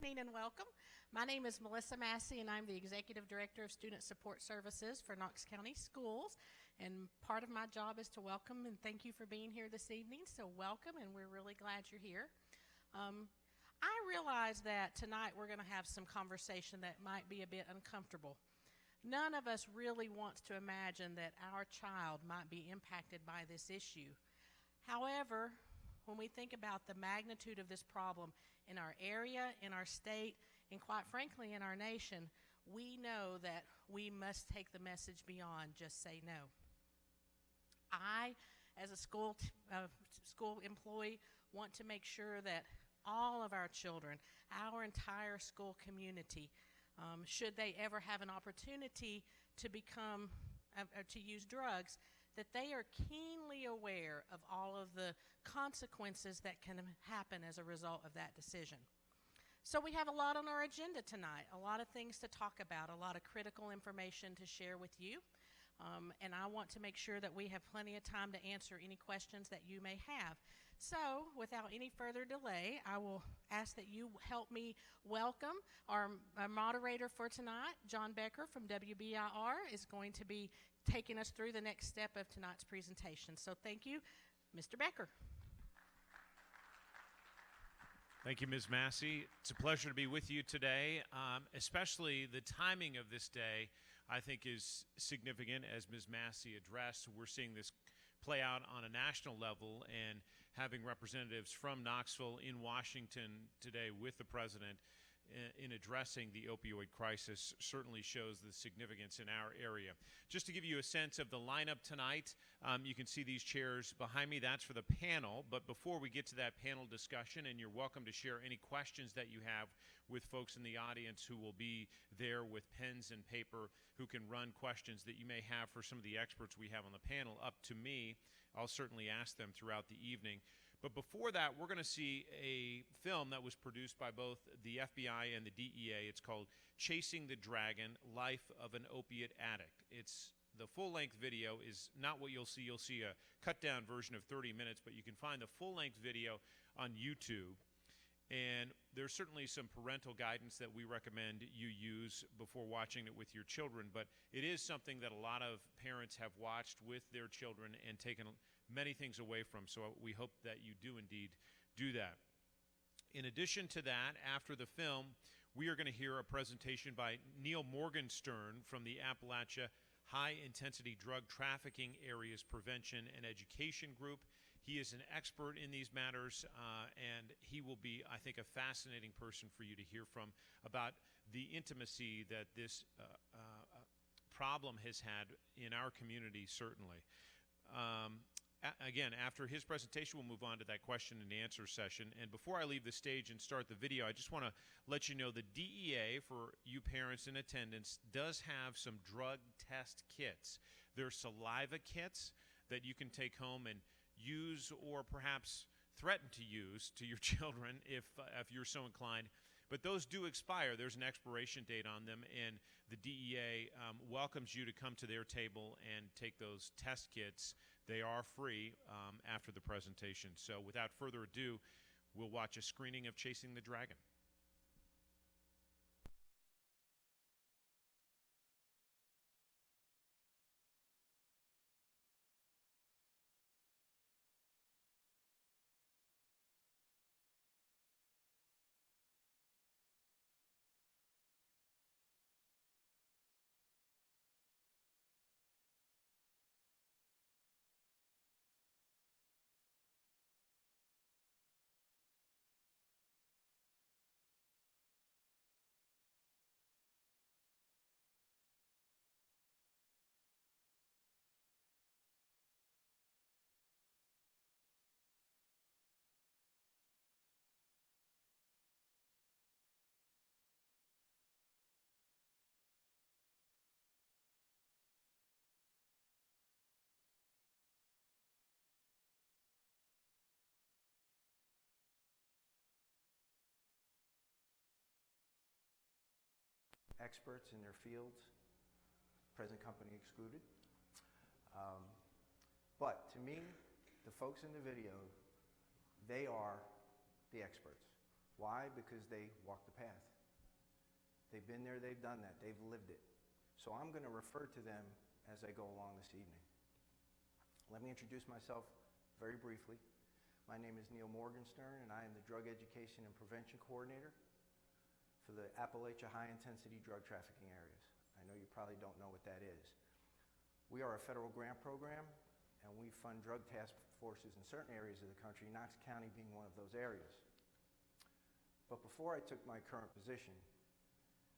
evening and welcome. My name is Melissa Massey, and I'm the Executive Director of Student Support Services for Knox County Schools. And part of my job is to welcome and thank you for being here this evening. So welcome, and we're really glad you're here. I realize that tonight we're going to have some conversation that might be a bit uncomfortable. None of us really wants to imagine that our child might be impacted by this issue. However, when we think about the magnitude of this problem in our area, in our state, and quite frankly in our nation, we know that we must take the message beyond just say no. I, as a school employee, want to make sure that all of our children, our entire school community, should they ever have an opportunity to to use drugs, that they are keenly aware of all of the consequences that can happen as a result of that decision. So we have a lot on our agenda tonight, a lot of things to talk about, a lot of critical information to share with you. And I want to make sure that we have plenty of time to answer any questions that you may have. So without any further delay, I will ask that you help me welcome our moderator for tonight. John Becker from WBIR is going to be taking us through the next step of tonight's presentation. So thank you, Mr. Becker. Thank you, Ms. Massey. It's a pleasure to be with you today, especially the timing of this day, I think, is significant. As Ms. Massey addressed, we're seeing this play out on a national level, and having representatives from Knoxville in Washington today with the president in addressing the opioid crisis certainly shows the significance in our area. Just to give you a sense of the lineup tonight, you can see these chairs behind me. That's for the panel. But before we get to that panel discussion, and you're welcome to share any questions that you have with folks in the audience who will be there with pens and paper, who can run questions that you may have for some of the experts we have on the panel up to me. I'll certainly ask them throughout the evening. But before that, we're going to see a film that was produced by both the FBI and the DEA. It's called Chasing the Dragon, Life of an Opiate Addict. The full-length video is not what you'll see. You'll see a cut-down version of 30 minutes, but you can find the full-length video on YouTube. And there's certainly some parental guidance that we recommend you use before watching it with your children, but it is something that a lot of parents have watched with their children and taken many things away from, so we hope that you do indeed do that. In addition to that, after the film, we are going to hear a presentation by Neal Morgenstern from the Appalachia High-Intensity Drug Trafficking Areas Prevention and Education Group. He is an expert in these matters, and he will be, I think, a fascinating person for you to hear from about the intimacy that this problem has had in our community, certainly. Again, after his presentation, we'll move on to that question and answer session. And before I leave the stage and start the video, I just want to let you know the DEA, for you parents in attendance, does have some drug test kits. They're saliva kits that you can take home and use, or perhaps threaten to use, to your children if you're so inclined. But those do expire. There's an expiration date on them, and the DEA welcomes you to come to their table and take those test kits. They are free after the presentation. So without further ado, we'll watch a screening of Chasing the Dragon. Experts in their fields, present company excluded. But to me, the folks in the video, they are the experts. Why? Because they walk the path. They've been there, they've done that, they've lived it. So I'm going to refer to them as I go along this evening. Let me introduce myself very briefly. My name is Neal Morgenstern, and I am the Drug Education and Prevention Coordinator for the Appalachia High-Intensity Drug Trafficking Areas. I know you probably don't know what that is. We are a federal grant program, and we fund drug task forces in certain areas of the country, Knox County being one of those areas. But before I took my current position,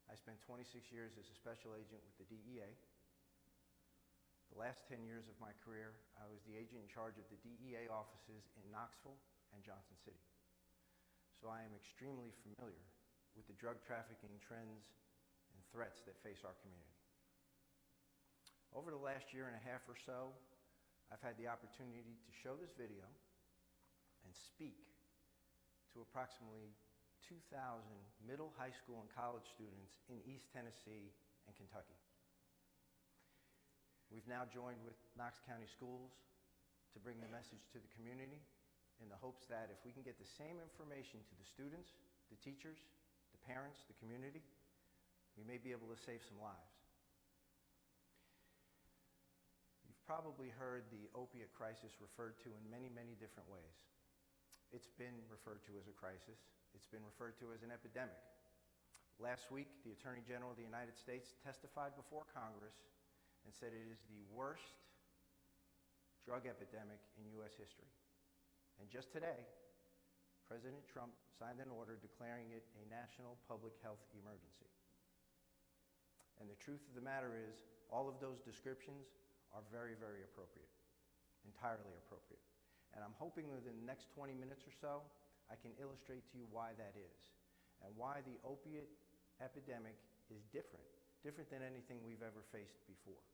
I spent 26 years as a special agent with the DEA. The last 10 years of my career, I was the agent in charge of the DEA offices in Knoxville and Johnson City. So I am extremely familiar with the drug trafficking trends and threats that face our community. Over the last year and a half or so, I've had the opportunity to show this video and speak to approximately 2,000 middle, high school, and college students in East Tennessee and Kentucky. We've now joined with Knox County Schools to bring the message to the community in the hopes that if we can get the same information to the students, the teachers, the parents, the community, we may be able to save some lives. You've probably heard the opiate crisis referred to in many, many different ways. It's been referred to as a crisis. It's been referred to as an epidemic. Last week, the Attorney General of the United States testified before Congress and said it is the worst drug epidemic in U.S. history. And just today, President Trump signed an order declaring it a national public health emergency. And the truth of the matter is, all of those descriptions are very, very appropriate, entirely appropriate. And I'm hoping within the next 20 minutes or so, I can illustrate to you why that is, and why the opiate epidemic is different than anything we've ever faced before.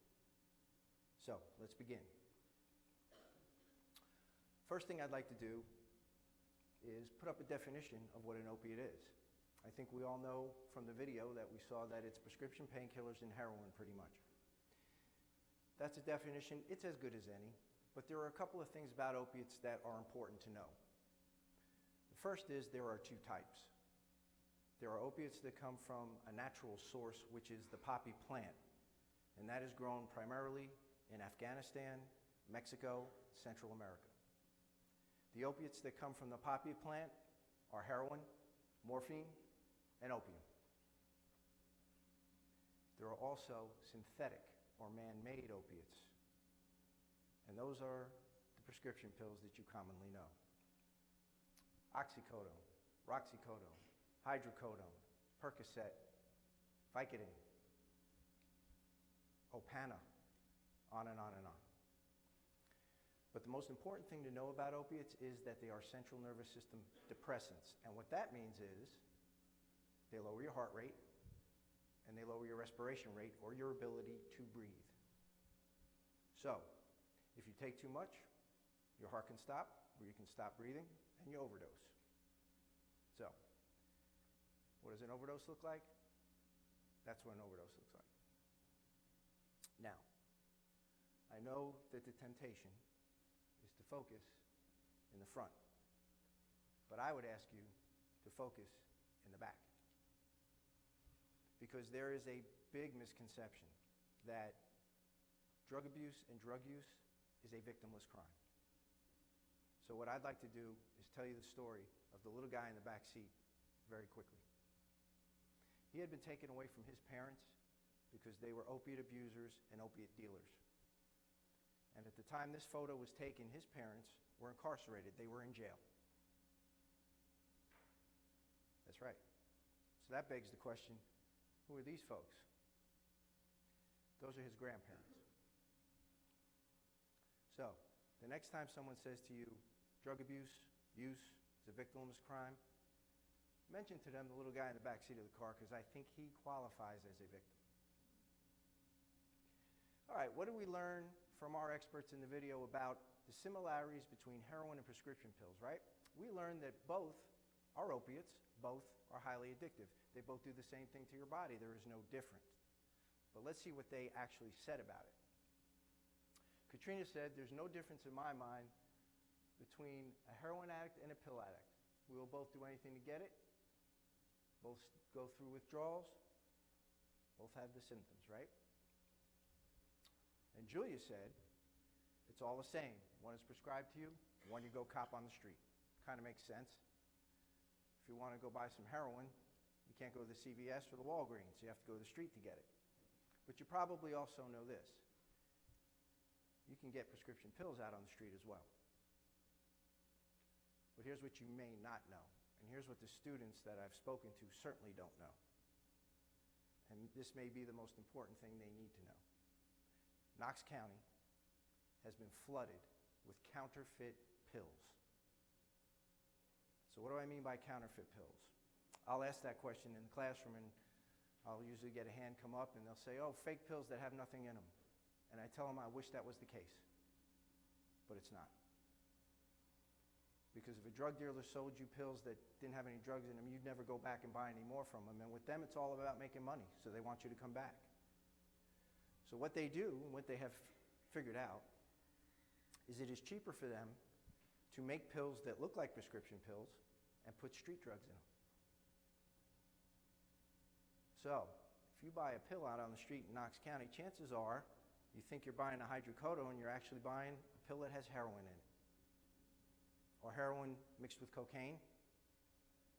So, let's begin. First thing I'd like to do is put up a definition of what an opiate is. I think we all know from the video that we saw that it's prescription painkillers and heroin pretty much. That's a definition, it's as good as any, but there are a couple of things about opiates that are important to know. The first is there are two types. There are opiates that come from a natural source, which is the poppy plant, and that is grown primarily in Afghanistan, Mexico, Central America. The opiates that come from the poppy plant are heroin, morphine, and opium. There are also synthetic or man-made opiates, and those are the prescription pills that you commonly know. Oxycodone, roxicodone, hydrocodone, Percocet, Vicodin, Opana, on and on and on. But the most important thing to know about opiates is that they are central nervous system depressants. And what that means is they lower your heart rate and they lower your respiration rate or your ability to breathe. So, if you take too much, your heart can stop or you can stop breathing and you overdose. So, what does an overdose look like? That's what an overdose looks like. Now, I know that the temptation is to focus in the front, but I would ask you to focus in the back. Because there is a big misconception that drug abuse and drug use is a victimless crime. So what I'd like to do is tell you the story of the little guy in the back seat very quickly. He had been taken away from his parents because they were opiate abusers and opiate dealers. And at the time this photo was taken, his parents were incarcerated. They were in jail. That's right. So that begs the question, who are these folks? Those are his grandparents. So, the next time someone says to you, drug abuse, use is a victimless crime, mention to them the little guy in the back seat of the car because I think he qualifies as a victim. All right, what do we learn from our experts in the video about the similarities between heroin and prescription pills, right? We learned that both are opiates, both are highly addictive. They both do the same thing to your body. There is no difference. But let's see what they actually said about it. Katrina said, there's no difference in my mind between a heroin addict and a pill addict. We will both do anything to get it, both go through withdrawals, both have the symptoms, right? And Julia said, it's all the same. One is prescribed to you, one you go cop on the street. Kind of makes sense. If you want to go buy some heroin, you can't go to the CVS or the Walgreens. You have to go to the street to get it. But you probably also know this. You can get prescription pills out on the street as well. But here's what you may not know. And here's what the students that I've spoken to certainly don't know. And this may be the most important thing they need to know. Knox County has been flooded with counterfeit pills. So what do I mean by counterfeit pills? I'll ask that question in the classroom, and I'll usually get a hand come up, and they'll say, oh, fake pills that have nothing in them. And I tell them I wish that was the case. But it's not. Because if a drug dealer sold you pills that didn't have any drugs in them, you'd never go back and buy any more from them. And with them, it's all about making money, so they want you to come back. So what they do, and what they have figured out, is it is cheaper for them to make pills that look like prescription pills and put street drugs in them. So, if you buy a pill out on the street in Knox County, chances are you think you're buying a hydrocodone and you're actually buying a pill that has heroin in it. Or heroin mixed with cocaine,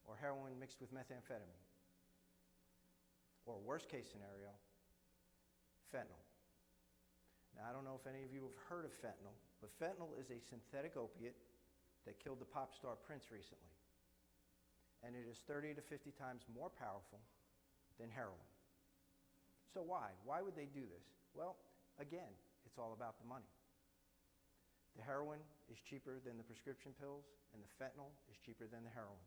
or heroin mixed with methamphetamine. Or worst case scenario, fentanyl. Now, I don't know if any of you have heard of fentanyl, but fentanyl is a synthetic opiate that killed the pop star Prince recently. And it is 30 to 50 times more powerful than heroin. So why? Why would they do this? Well, again, it's all about the money. The heroin is cheaper than the prescription pills, and the fentanyl is cheaper than the heroin.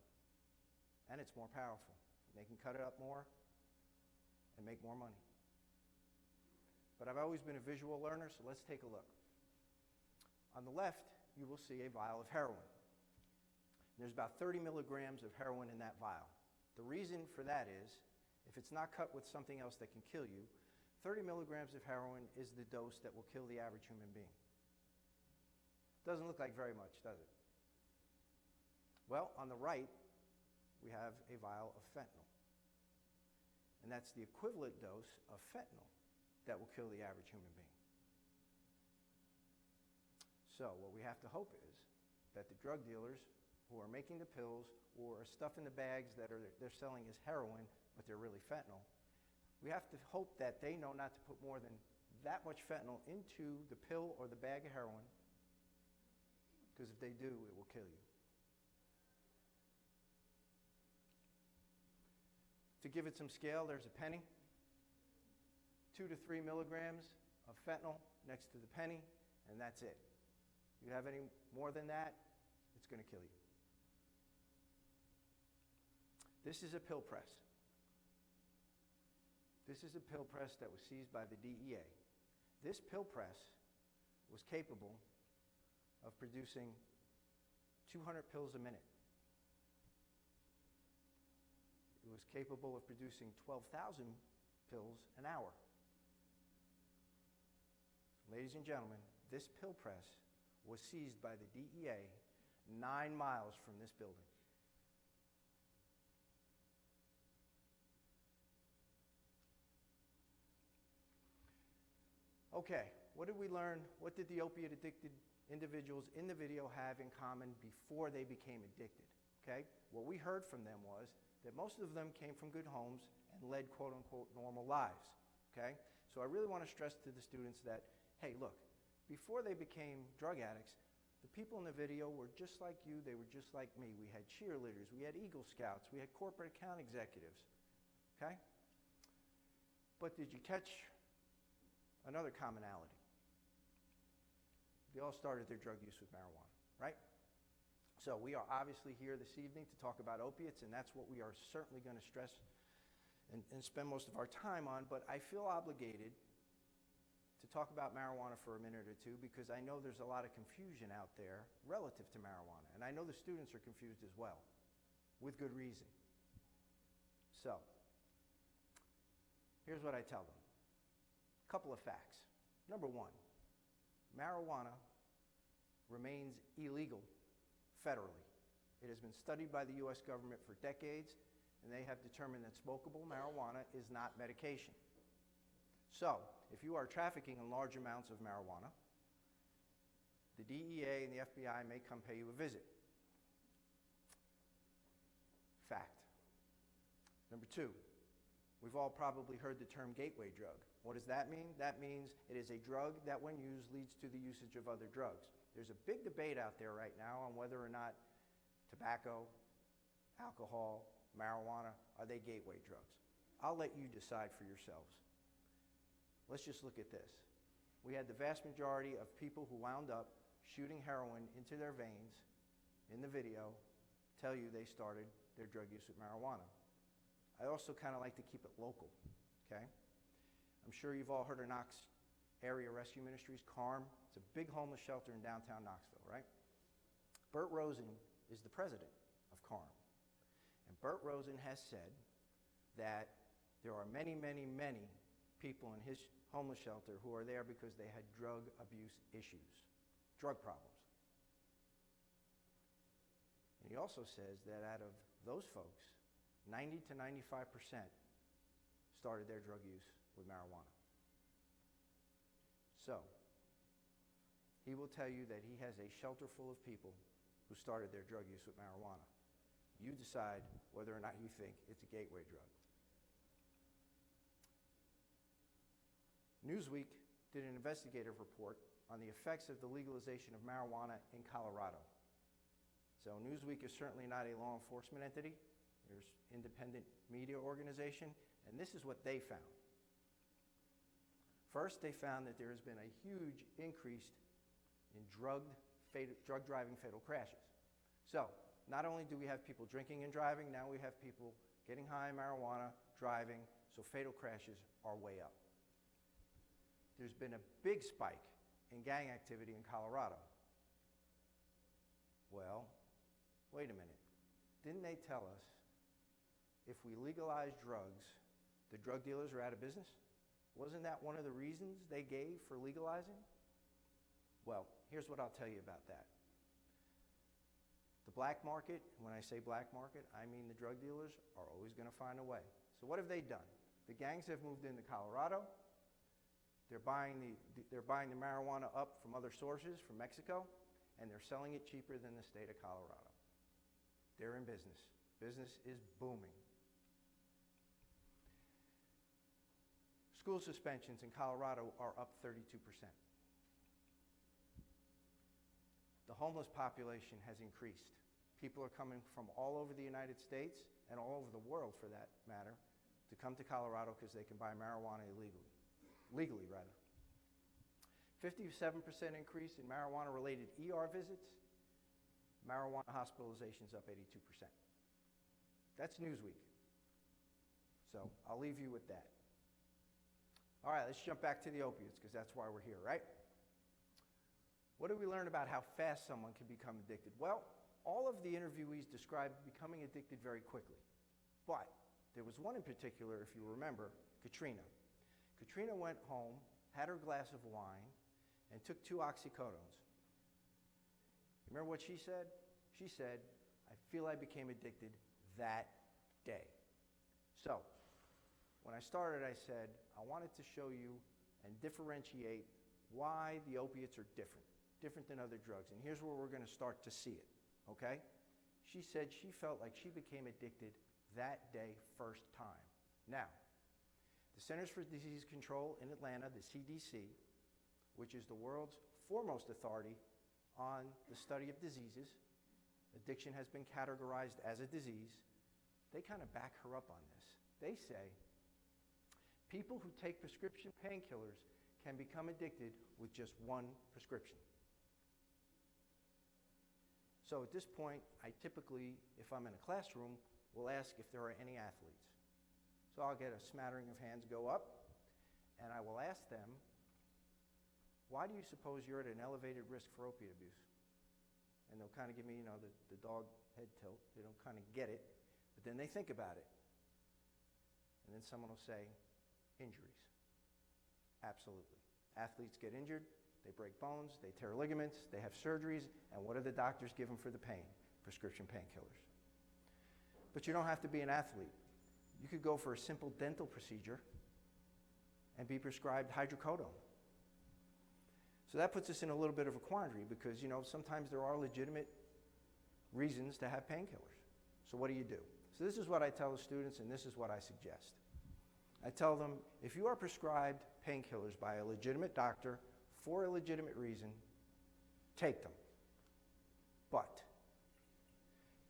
And it's more powerful. They can cut it up more and make more money. But I've always been a visual learner, so let's take a look. On the left, you will see a vial of heroin. There's about 30 milligrams of heroin in that vial. The reason for that is, if it's not cut with something else that can kill you, 30 milligrams of heroin is the dose that will kill the average human being. Doesn't look like very much, does it? Well, on the right, we have a vial of fentanyl. And that's the equivalent dose of fentanyl that will kill the average human being. So what we have to hope is that the drug dealers who are making the pills or stuff in the bags that they're selling as heroin, but they're really fentanyl, we have to hope that they know not to put more than that much fentanyl into the pill or the bag of heroin, because if they do, it will kill you. To give it some scale, there's a penny. 2 to 3 milligrams of fentanyl next to the penny, and that's it. You have any more than that, it's going to kill you. This is a pill press. This is a pill press that was seized by the DEA. This pill press was capable of producing 200 pills a minute. It was capable of producing 12,000 pills an hour. Ladies and gentlemen, this pill press was seized by the DEA 9 miles from this building. Okay, what did we learn? What did the opiate-addicted individuals in the video have in common before they became addicted? Okay, what we heard from them was that most of them came from good homes and led quote-unquote normal lives. Okay, so I really want to stress to the students that, hey, look, before they became drug addicts, the people in the video were just like you, they were just like me. We had cheerleaders, we had Eagle Scouts, we had corporate account executives. Okay? But did you catch another commonality? They all started their drug use with marijuana, right? So we are obviously here this evening to talk about opiates, and that's what we are certainly going to stress and spend most of our time on, but I feel obligated to talk about marijuana for a minute or two because I know there's a lot of confusion out there relative to marijuana, and I know the students are confused as well, with good reason. So, here's what I tell them. A couple of facts. Number one, marijuana remains illegal federally. It has been studied by the U.S. government for decades, and they have determined that smokable marijuana is not medication. So, if you are trafficking in large amounts of marijuana, the DEA and the FBI may come pay you a visit. Fact. Number two, we've all probably heard the term gateway drug. What does that mean? That means it is a drug that when used leads to the usage of other drugs. There's a big debate out there right now on whether or not tobacco, alcohol, marijuana, are they gateway drugs? I'll let you decide for yourselves. Let's just look at this. We had the vast majority of people who wound up shooting heroin into their veins in the video tell you they started their drug use with marijuana. I also kind of like to keep it local, okay? I'm sure you've all heard of Knox Area Rescue Ministries, CARM. It's a big homeless shelter in downtown Knoxville, right? Bert Rosen is the president of CARM. And Bert Rosen has said that there are many, many, many people in his homeless shelter who are there because they had drug abuse issues, drug problems. And he also says that out of those folks, 90 to 95% started their drug use with marijuana. So, he will tell you that he has a shelter full of people who started their drug use with marijuana. You decide whether or not you think it's a gateway drug. Newsweek did an investigative report on the effects of the legalization of marijuana in Colorado. So Newsweek is certainly not a law enforcement entity. There's independent media organization, and this is what they found. First, they found that there has been a huge increase in drug-driving fatal crashes. So, not only do we have people drinking and driving, now we have people getting high on marijuana, driving, so fatal crashes are way up. There's been a big spike in gang activity in Colorado. Well, wait a minute. Didn't they tell us if we legalize drugs, the drug dealers are out of business? Wasn't that one of the reasons they gave for legalizing? Well, here's what I'll tell you about that. The black market, when I say black market, I mean the drug dealers are always going to find a way. So what have they done? The gangs have moved into Colorado. They're buying the marijuana up from other sources, from Mexico, and they're selling it cheaper than the state of Colorado. They're in business. Business is booming. School suspensions in Colorado are up 32%. The homeless population has increased. People are coming from all over the United States and all over the world, for that matter, to come to Colorado because they can buy marijuana legally. 57% increase in marijuana-related ER visits. Marijuana hospitalizations up 82%. That's Newsweek. So I'll leave you with that. All right, let's jump back to the opiates because that's why we're here, right? What did we learn about how fast someone can become addicted? Well, all of the interviewees described becoming addicted very quickly. But there was one in particular, if you remember, Katrina. Katrina went home, had her glass of wine, and took 2 oxycodones. Remember what she said? She said, I feel I became addicted that day. So, when I started, I said, I wanted to show you and differentiate why the opiates are different than other drugs. And here's where we're going to start to see it, okay? She said she felt like she became addicted that day, first time. Now, the Centers for Disease Control in Atlanta, the CDC, which is the world's foremost authority on the study of diseases, addiction has been categorized as a disease, they kind of back her up on this. They say, people who take prescription painkillers can become addicted with just 1 prescription. So at this point, I typically, if I'm in a classroom, will ask if there are any athletes. So I'll get a smattering of hands go up, and I will ask them, why do you suppose you're at an elevated risk for opiate abuse? And they'll kind of give me, the dog head tilt. They don't kind of get it, but then they think about it. And then someone will say, injuries. Absolutely. Athletes get injured, they break bones, they tear ligaments, they have surgeries, and what do the doctors give them for the pain? Prescription painkillers. But you don't have to be an athlete. You could go for a simple dental procedure and be prescribed hydrocodone. So that puts us in a little bit of a quandary because, sometimes there are legitimate reasons to have painkillers. So what do you do? So this is what I tell the students, and this is what I suggest. I tell them, if you are prescribed painkillers by a legitimate doctor for a legitimate reason, take them. But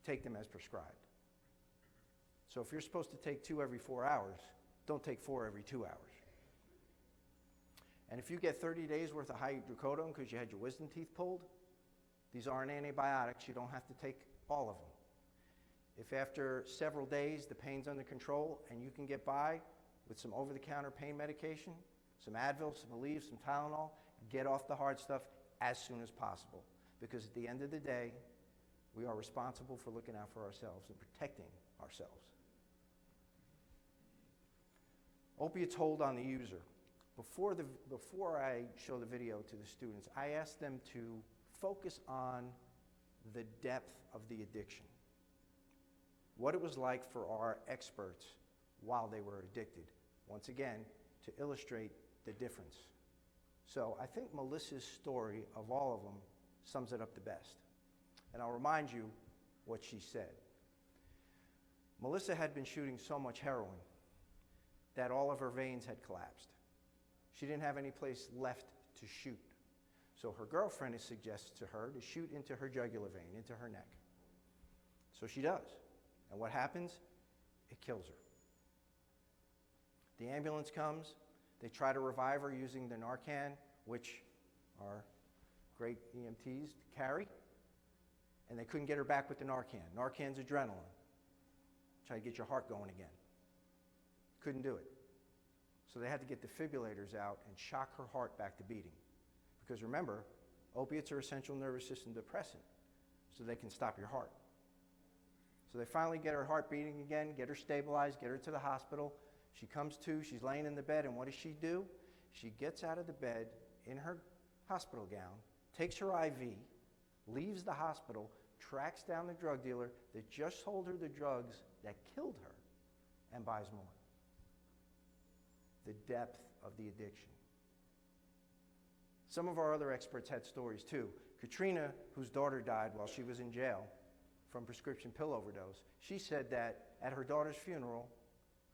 take them as prescribed. So if you're supposed to take 2 every 4 hours, don't take 4 every 2 hours. And if you get 30 days worth of hydrocodone because you had your wisdom teeth pulled, these aren't antibiotics. You don't have to take all of them. If after several days the pain's under control and you can get by with some over-the-counter pain medication, some Advil, some Aleve, some Tylenol, get off the hard stuff as soon as possible. Because at the end of the day, we are responsible for looking out for ourselves and protecting ourselves. Opiates hold on the user. Before I show the video to the students, I asked them to focus on the depth of the addiction. What it was like for our experts while they were addicted. Once again, to illustrate the difference. So I think Melissa's story of all of them sums it up the best. And I'll remind you what she said. Melissa had been shooting so much heroin that all of her veins had collapsed. She didn't have any place left to shoot. So her girlfriend has suggested to her to shoot into her jugular vein, into her neck. So she does. And what happens? It kills her. The ambulance comes. They try to revive her using the Narcan, which our great EMTs carry. And they couldn't get her back with the Narcan. Narcan's adrenaline. Try to get your heart going again. Couldn't do it. So they had to get defibrillators out and shock her heart back to beating. Because remember, opiates are a central nervous system depressant, so they can stop your heart. So they finally get her heart beating again, get her stabilized, get her to the hospital. She comes to, she's laying in the bed, and what does she do? She gets out of the bed in her hospital gown, takes her IV, leaves the hospital, tracks down the drug dealer that just sold her the drugs that killed her, and buys more. The depth of the addiction. Some of our other experts had stories too. Katrina, whose daughter died while she was in jail from prescription pill overdose, she said that at her daughter's funeral,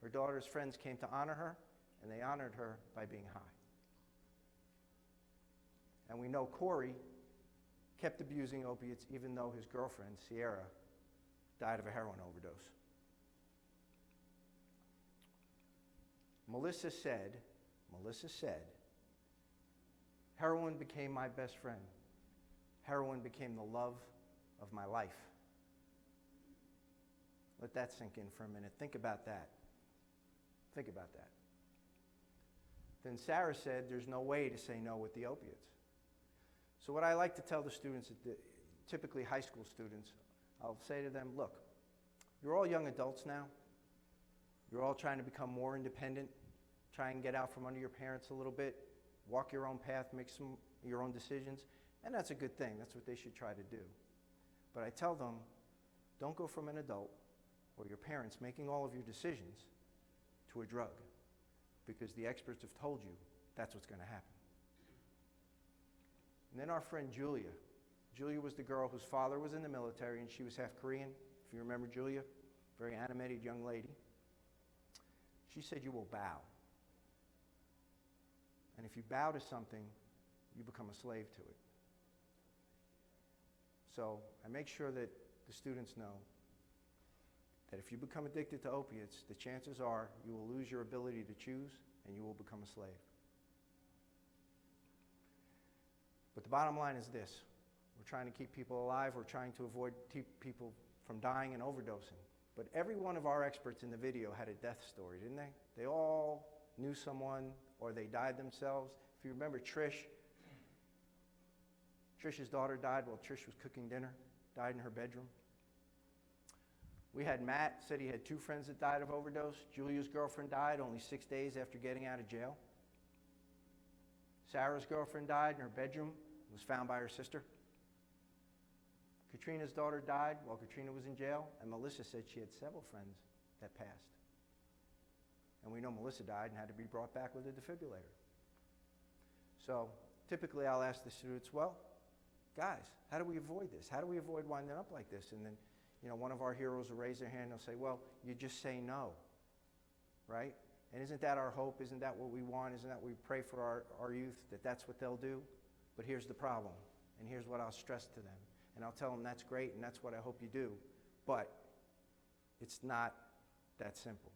her daughter's friends came to honor her, and they honored her by being high. And we know Corey kept abusing opiates even though his girlfriend, Sierra, died of a heroin overdose. Melissa said, heroin became my best friend. Heroin became the love of my life. Let that sink in for a minute. Think about that. Think about that. Then Sarah said there's no way to say no with the opiates. So what I like to tell the students, typically high school students, I'll say to them, look, you're all young adults now. You're all trying to become more independent, try and get out from under your parents a little bit, walk your own path, make some your own decisions, and that's a good thing. That's what they should try to do. But I tell them, don't go from an adult or your parents making all of your decisions to a drug, because the experts have told you that's what's going to happen. And then our friend Julia. Julia was the girl whose father was in the military, and she was half Korean. If you remember Julia, very animated young lady. She said, you will bow. And if you bow to something, you become a slave to it. So I make sure that the students know that if you become addicted to opiates, the chances are you will lose your ability to choose and you will become a slave. But the bottom line is this. We're trying to keep people alive. We're trying to avoid people from dying and overdosing. But every one of our experts in the video had a death story, didn't they? They all knew someone or they died themselves. If you remember Trish's daughter died while Trish was cooking dinner, died in her bedroom. We had Matt, said he had 2 friends that died of overdose. Julia's girlfriend died only 6 days after getting out of jail. Sarah's girlfriend died in her bedroom, was found by her sister. Katrina's daughter died while Katrina was in jail, and Melissa said she had several friends that passed. And we know Melissa died and had to be brought back with a defibrillator. So typically I'll ask the students, well, guys, how do we avoid this? How do we avoid winding up like this? And then, one of our heroes will raise their hand and they'll say, well, you just say no, right? And isn't that our hope? Isn't that what we want? Isn't that what we pray for our youth, that that's what they'll do? But here's the problem, and here's what I'll stress to them. And I'll tell them that's great, and that's what I hope you do. But it's not that simple.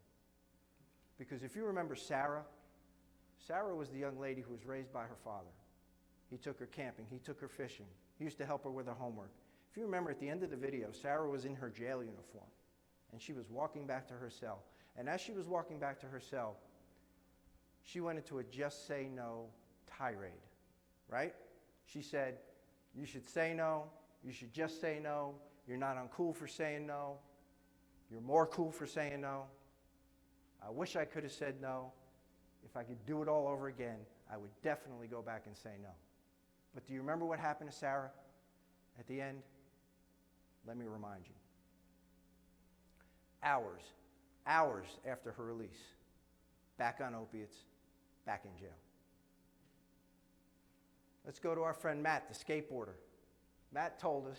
Because if you remember Sarah was the young lady who was raised by her father. He took her camping. He took her fishing. He used to help her with her homework. If you remember at the end of the video, Sarah was in her jail uniform, and she was walking back to her cell. And as she was walking back to her cell, she went into a just say no tirade, right? She said, you should say no. You should just say no. You're not uncool for saying no. You're more cool for saying no. I wish I could have said no. If I could do it all over again, I would definitely go back and say no. But do you remember what happened to Sarah at the end? Let me remind you. Hours after her release, back on opiates, back in jail. Let's go to our friend Matt, the skateboarder. Matt told us,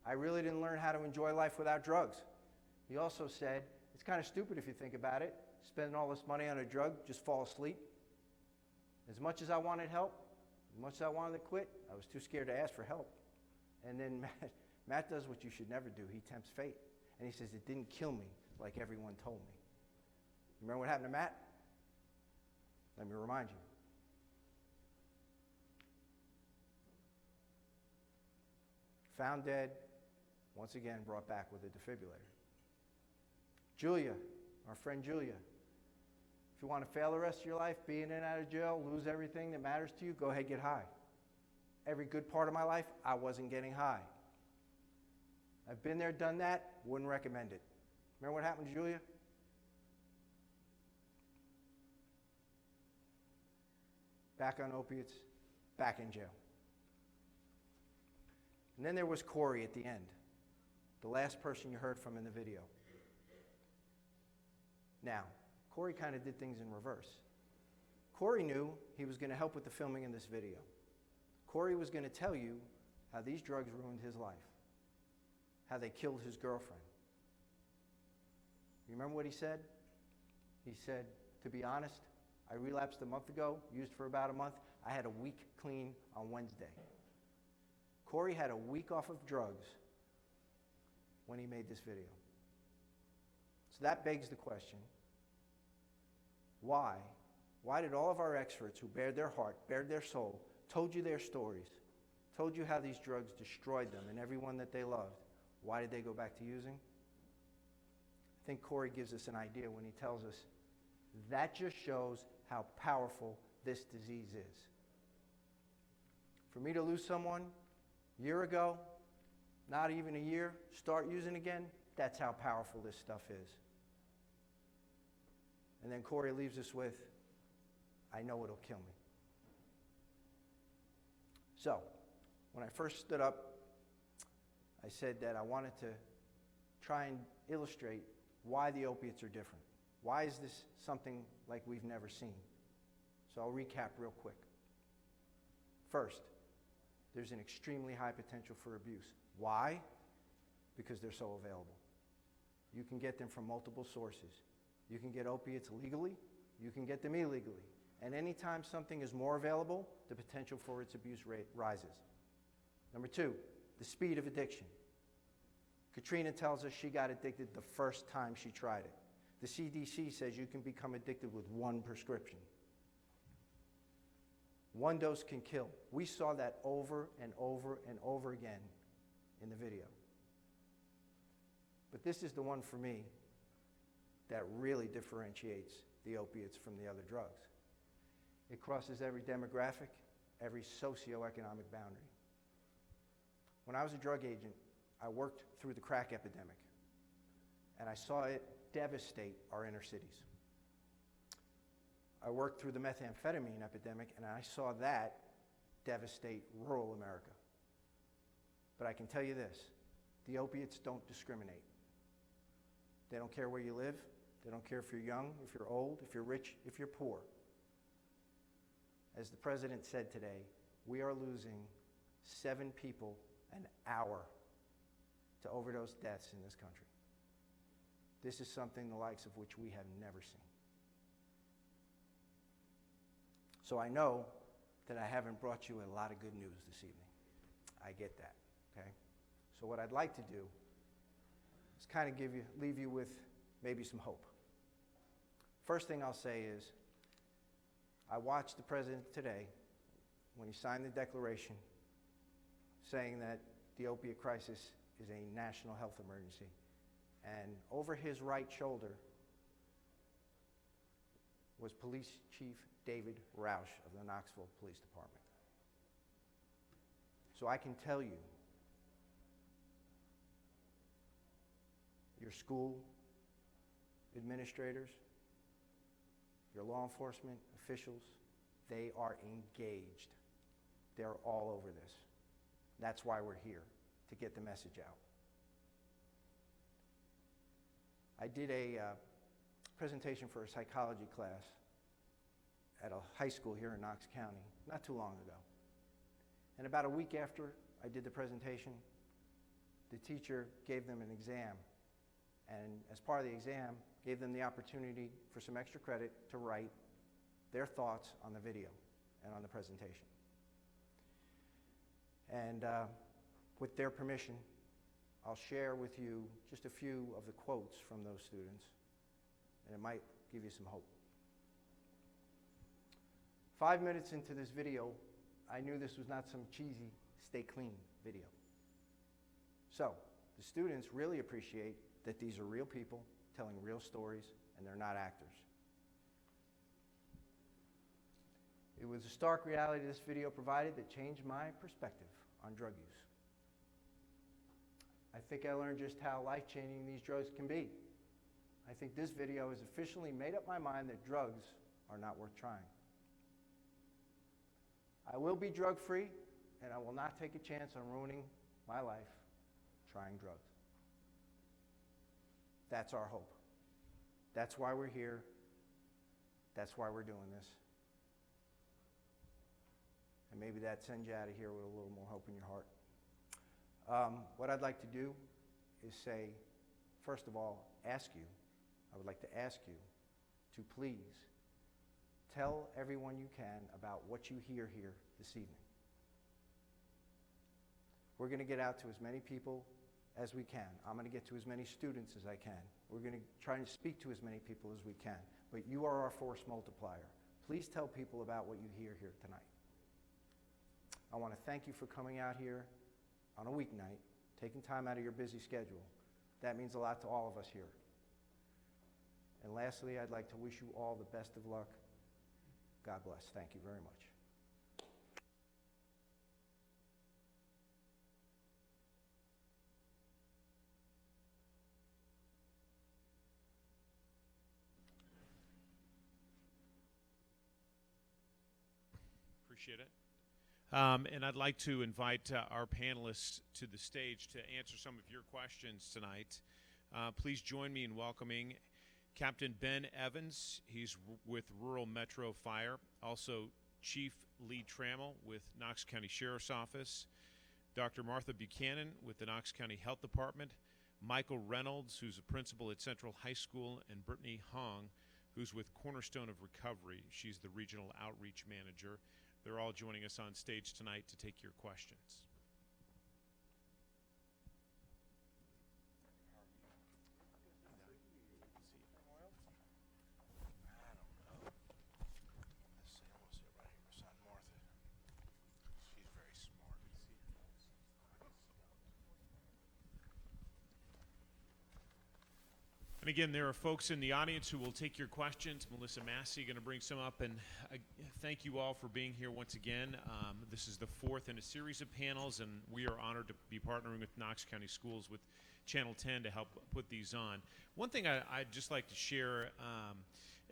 I really didn't learn how to enjoy life without drugs. He also said, it's kind of stupid if you think about it, spending all this money on a drug, just fall asleep. As much as I wanted help, as much as I wanted to quit, I was too scared to ask for help. And then Matt does what you should never do. He tempts fate. And he says, it didn't kill me like everyone told me. Remember what happened to Matt? Let me remind you. Found dead, once again brought back with a defibrillator. Julia, our friend Julia. If you want to fail the rest of your life, be in and out of jail, lose everything that matters to you, go ahead, get high. Every good part of my life, I wasn't getting high. I've been there, done that, wouldn't recommend it. Remember what happened to Julia? Back on opiates, back in jail. And then there was Corey at the end, the last person you heard from in the video. Now, Corey kind of did things in reverse. Corey knew he was going to help with the filming in this video. Corey was going to tell you how these drugs ruined his life, how they killed his girlfriend. You remember what he said? He said, to be honest, I relapsed a month ago, used for about a month. I had a week clean on Wednesday. Corey had a week off of drugs when he made this video. So that begs the question, why? Why did all of our experts who bared their heart, bared their soul, told you their stories, told you how these drugs destroyed them and everyone that they loved, why did they go back to using? I think Corey gives us an idea when he tells us that just shows how powerful this disease is. For me to lose someone a year ago, not even a year, start using again, that's how powerful this stuff is. And then Corey leaves us with, I know it'll kill me. So, when I first stood up, I said that I wanted to try and illustrate why the opiates are different. Why is this something like we've never seen? So I'll recap real quick. First, there's an extremely high potential for abuse. Why? Because they're so available. You can get them from multiple sources. You can get opiates legally, you can get them illegally. And anytime something is more available, the potential for its abuse rate rises. Number two, the speed of addiction. Katrina tells us she got addicted the first time she tried it. The CDC says you can become addicted with one prescription. One dose can kill. We saw that over and over and over again in the video. But this is the one for me that really differentiates the opiates from the other drugs. It crosses every demographic, every socioeconomic boundary. When I was a drug agent, I worked through the crack epidemic, and I saw it devastate our inner cities. I worked through the methamphetamine epidemic, and I saw that devastate rural America. But I can tell you this, The opiates don't discriminate. They don't care where you live. They don't care if you're young, if you're old, if you're rich, if you're poor. As the president said today, we are losing 7 people an hour to overdose deaths in this country. This is something the likes of which we have never seen. So I know that I haven't brought you a lot of good news this evening. I get that, okay? So what I'd like to do is kind of leave you with maybe some hope. First thing I'll say is, I watched the president today when he signed the declaration saying that the opiate crisis is a national health emergency. And over his right shoulder was Police Chief David Roush of the Knoxville Police Department. So I can tell you, your school administrators, your law enforcement officials, they are engaged. They're all over this. That's why we're here, to get the message out. I did a presentation for a psychology class at a high school here in Knox County not too long ago. And about a week after I did the presentation, the teacher gave them an exam. And as part of the exam, gave them the opportunity for some extra credit to write their thoughts on the video and on the presentation. And with their permission, I'll share with you just a few of the quotes from those students, and it might give you some hope. 5 minutes into this video, I knew this was not some cheesy stay clean video. So the students really appreciate that these are real people telling real stories and they're not actors. It was a stark reality this video provided that changed my perspective on drug use. I think I learned just how life-changing these drugs can be. I think this video has officially made up my mind that drugs are not worth trying. I will be drug-free, and I will not take a chance on ruining my life trying drugs. That's our hope. That's why we're here. That's why we're doing this. And maybe that sends you out of here with a little more hope in your heart. What I'd like to do is say, first of all, I would like to ask you to please tell everyone you can about what you hear here this evening. We're going to get out to as many people as we can. I'm going to get to as many students as I can. We're going to try and speak to as many people as we can. But you are our force multiplier. Please tell people about what you hear here tonight. I want to thank you for coming out here on a weeknight, taking time out of your busy schedule. That means a lot to all of us here. And lastly, I'd like to wish you all the best of luck. God bless. Thank you very much. Appreciate it. And I'd like to invite our panelists to the stage to answer some of your questions tonight. Please join me in welcoming Captain Ben Evans. He's with Rural Metro Fire. Also, Chief Lee Trammell with Knox County Sheriff's Office. Dr. Martha Buchanan with the Knox County Health Department. Michael Reynolds, who's a principal at Central High School. And Brittany Hong, who's with Cornerstone of Recovery. She's the Regional Outreach Manager. They're all joining us on stage tonight to take your questions. And again, there are folks in the audience who will take your questions. Melissa Massey going to bring some up, and thank you all for being here once again. This is the fourth in a series of panels, and we are honored to be partnering with Knox County Schools with Channel 10 to help put these on. One thing I'd just like to share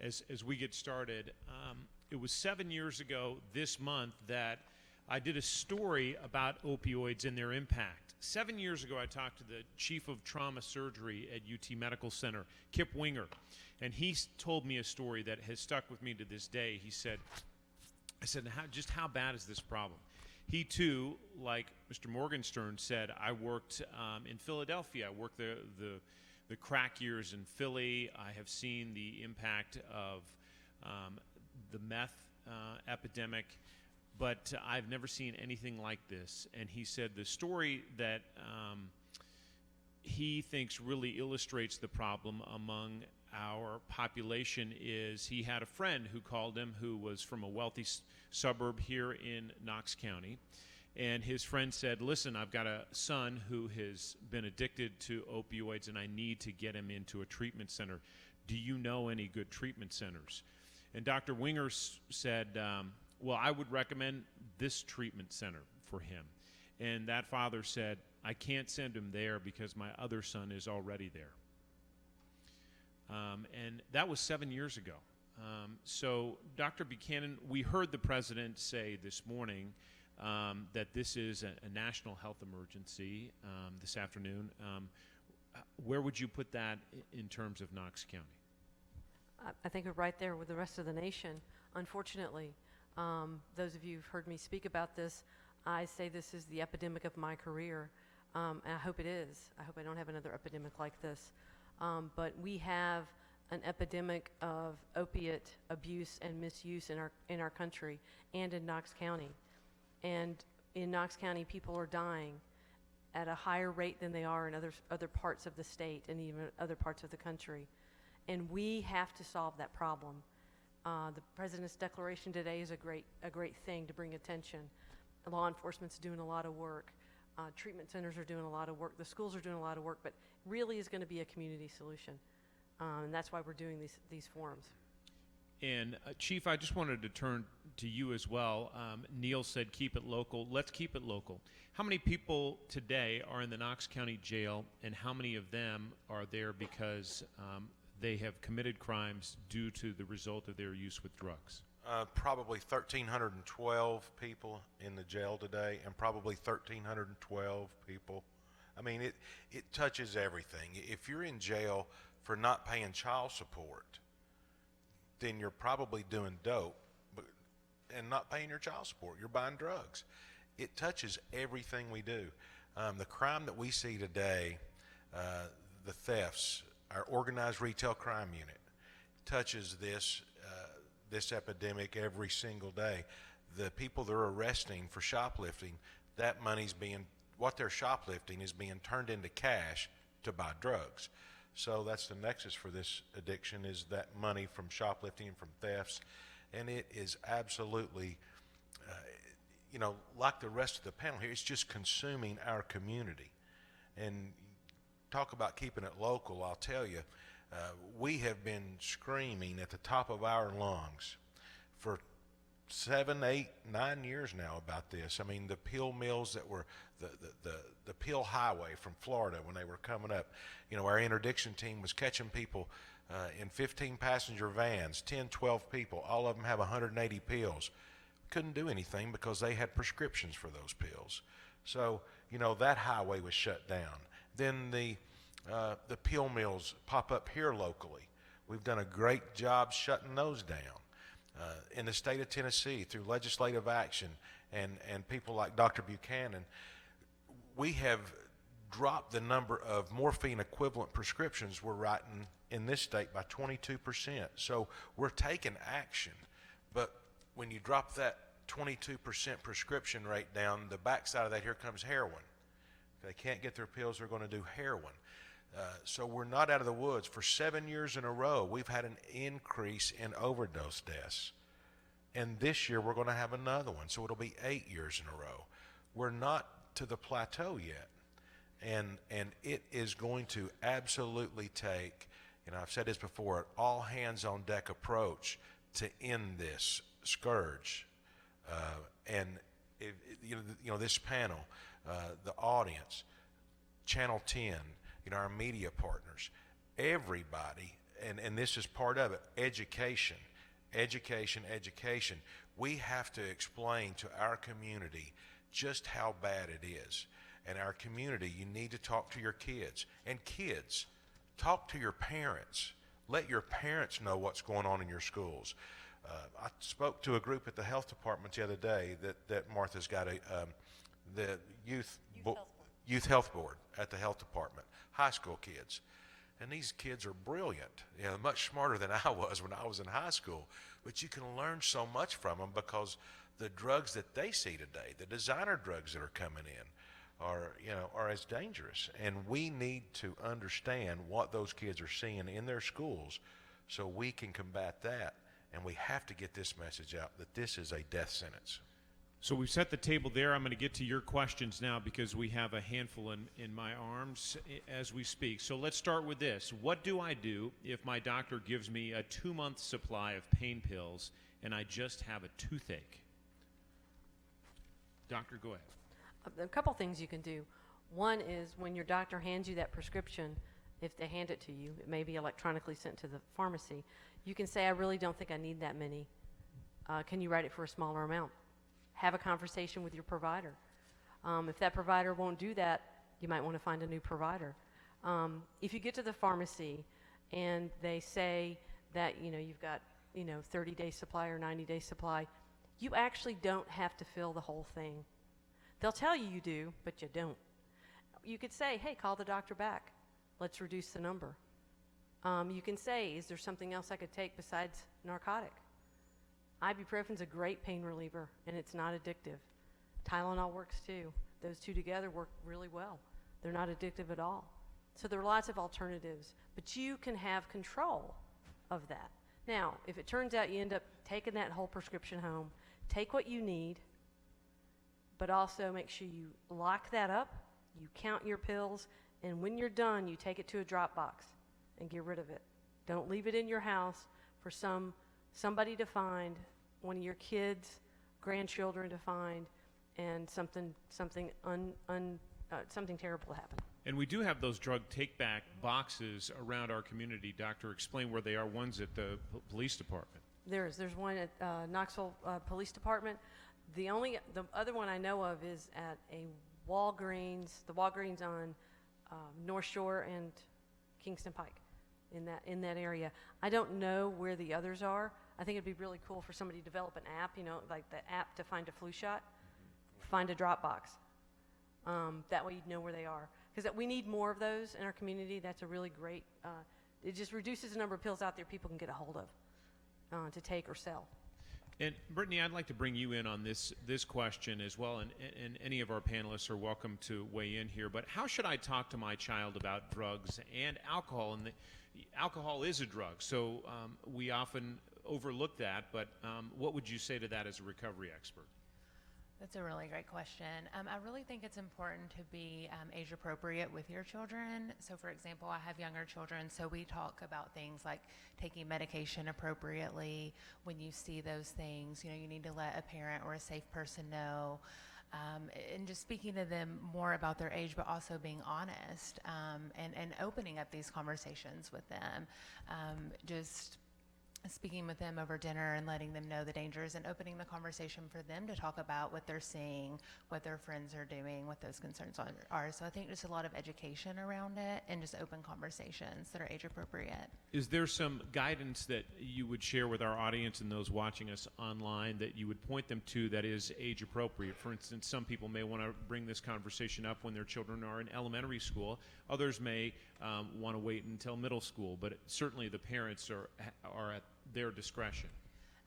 as we get started, it was 7 years ago this month that I did a story about opioids and their impact. 7 years ago, I talked to the chief of trauma surgery at UT Medical Center, Kip Winger, and he told me a story that has stuck with me to this day. He said, just how bad is this problem? He too, like Mr. Morgenstern said, I worked in Philadelphia. I worked the crack years in Philly. I have seen the impact of the meth epidemic, but I've never seen anything like this. And he said the story that he thinks really illustrates the problem among our population is he had a friend who called him who was from a wealthy suburb here in Knox County. And his friend said, listen, I've got a son who has been addicted to opioids and I need to get him into a treatment center. Do you know any good treatment centers? And Dr. Wingers said, well, I would recommend this treatment center for him. And that father said, I can't send him there because my other son is already there. And that was 7 years ago. So, Dr. Buchanan, we heard the president say this morning that this is a national health emergency this afternoon. Where would you put that in terms of Knox County? I think we're right there with the rest of the nation. Unfortunately, those of you who've heard me speak about this, I say this is the epidemic of my career, and I hope it is. I hope I don't have another epidemic like this. But we have an epidemic of opiate abuse and misuse in our country and in Knox County. And in Knox County, people are dying at a higher rate than they are in other parts of the state and even other parts of the country. And we have to solve that problem. The President's declaration today is a great thing to bring attention. Law enforcement's doing a lot of work. Treatment centers are doing a lot of work. The schools are doing a lot of work, but really is going to be a community solution. And that's why we're doing these forums. And Chief, I just wanted to turn to you as well. Neal said keep it local. Let's keep it local. How many people today are in the Knox County Jail, and how many of them are there because they have committed crimes due to the result of their use with drugs? Probably 1,312 people in the jail today, and probably 1,312 people. I mean, it touches everything. If you're in jail for not paying child support, then you're probably doing dope and not paying your child support. You're buying drugs. It touches everything we do. The crime that we see today, the thefts, our organized retail crime unit touches this epidemic every single day. The people they're arresting for shoplifting, that money's what they're shoplifting is being turned into cash to buy drugs. So that's the nexus for this addiction, is that money from shoplifting and from thefts. And it is absolutely, like the rest of the panel here, it's just consuming our community. And talk about keeping it local, I'll tell you, we have been screaming at the top of our lungs for 7, 8, 9 years now about this. I mean, the pill mills that were the pill highway from Florida when they were coming up. Our interdiction team was catching people in 15 passenger vans, 10, 12 people. All of them have 180 pills. Couldn't do anything because they had prescriptions for those pills. So, that highway was shut down. Then the pill mills pop up here locally. We've done a great job shutting those down. In the state of Tennessee, through legislative action and people like Dr. Buchanan, we have dropped the number of morphine equivalent prescriptions we're writing in this state by 22%. So we're taking action. But when you drop that 22% prescription rate down, the backside of that, here comes heroin. If they can't get their pills, they're going to do heroin. So we're not out of the woods. For 7 years in a row, we've had an increase in overdose deaths. And this year, we're going to have another one. So it'll be 8 years in a row. We're not to the plateau yet. And it is going to absolutely take, I've said this before, an all-hands-on-deck approach to end this scourge. This panel, the audience, Channel 10, our media partners, everybody, and this is part of it, education. We have to explain to our community just how bad it is. And our community, you need to talk to your kids. And kids, talk to your parents. Let your parents know what's going on in your schools. I spoke to a group at the health department the other day that Martha's got the youth health board at the health department, high school kids. And these kids are brilliant, much smarter than I was when I was in high school. But you can learn so much from them because the drugs that they see today, the designer drugs that are coming in, are as dangerous. And we need to understand what those kids are seeing in their schools so we can combat that. And we have to get this message out that this is a death sentence. So we've set the table there. I'm going to get to your questions now because we have a handful in my arms as we speak. So let's start with this. What do I do if my doctor gives me a 2-month supply of pain pills and I just have a toothache? Doctor, go ahead. A couple things you can do. One is when your doctor hands you that prescription, if they hand it to you, it may be electronically sent to the pharmacy, you can say, I really don't think I need that many. Can you write it for a smaller amount? Have a conversation with your provider. If that provider won't do that, you might want to find a new provider. If you get to the pharmacy and they say that you've got 30-day supply or 90-day supply, you actually don't have to fill the whole thing. They'll tell you do, but you don't. You could say, hey, call the doctor back. Let's reduce the number. You can say, is there something else I could take besides narcotic? Ibuprofen's a great pain reliever, and it's not addictive. Tylenol works too. Those two together work really well. They're not addictive at all. So there are lots of alternatives, but you can have control of that. Now, if it turns out you end up taking that whole prescription home, take what you need, but also make sure you lock that up, you count your pills, and when you're done, you take it to a drop box and get rid of it. Don't leave it in your house for somebody to find, one of your kids, grandchildren to find, and something terrible to happen. And we do have those drug take-back boxes around our community. Doctor, explain where they are. One's at the police department. There's one at Knoxville Police Department. The other one I know of is at a Walgreens, the Walgreens on North Shore and Kingston Pike, in that area. I don't know where the others are. I think it'd be really cool for somebody to develop an app, like the app to find a flu shot, find a drop box. That way you'd know where they are. Because we need more of those in our community. That's a really great, it just reduces the number of pills out there people can get a hold of to take or sell. And Brittany, I'd like to bring you in on this question as well, and any of our panelists are welcome to weigh in here. But how should I talk to my child about drugs and alcohol? And alcohol is a drug, so we often overlook that. But what would you say to that as a recovery expert? That's a really great question. I really think it's important to be age appropriate with your children. So for example, I have younger children, so we talk about things like taking medication appropriately. When you see those things, you need to let a parent or a safe person know. And just speaking to them more about their age, but also being honest and opening up these conversations with them. Just speaking with them over dinner and letting them know the dangers and opening the conversation for them to talk about what they're seeing, what their friends are doing, what those concerns are. So I think just a lot of education around it and just open conversations that are age appropriate. Is there some guidance that you would share with our audience and those watching us online that you would point them to that is age appropriate? For instance, some people may want to bring this conversation up when their children are in elementary school. Others may want to wait until middle school, but certainly the parents are at their discretion.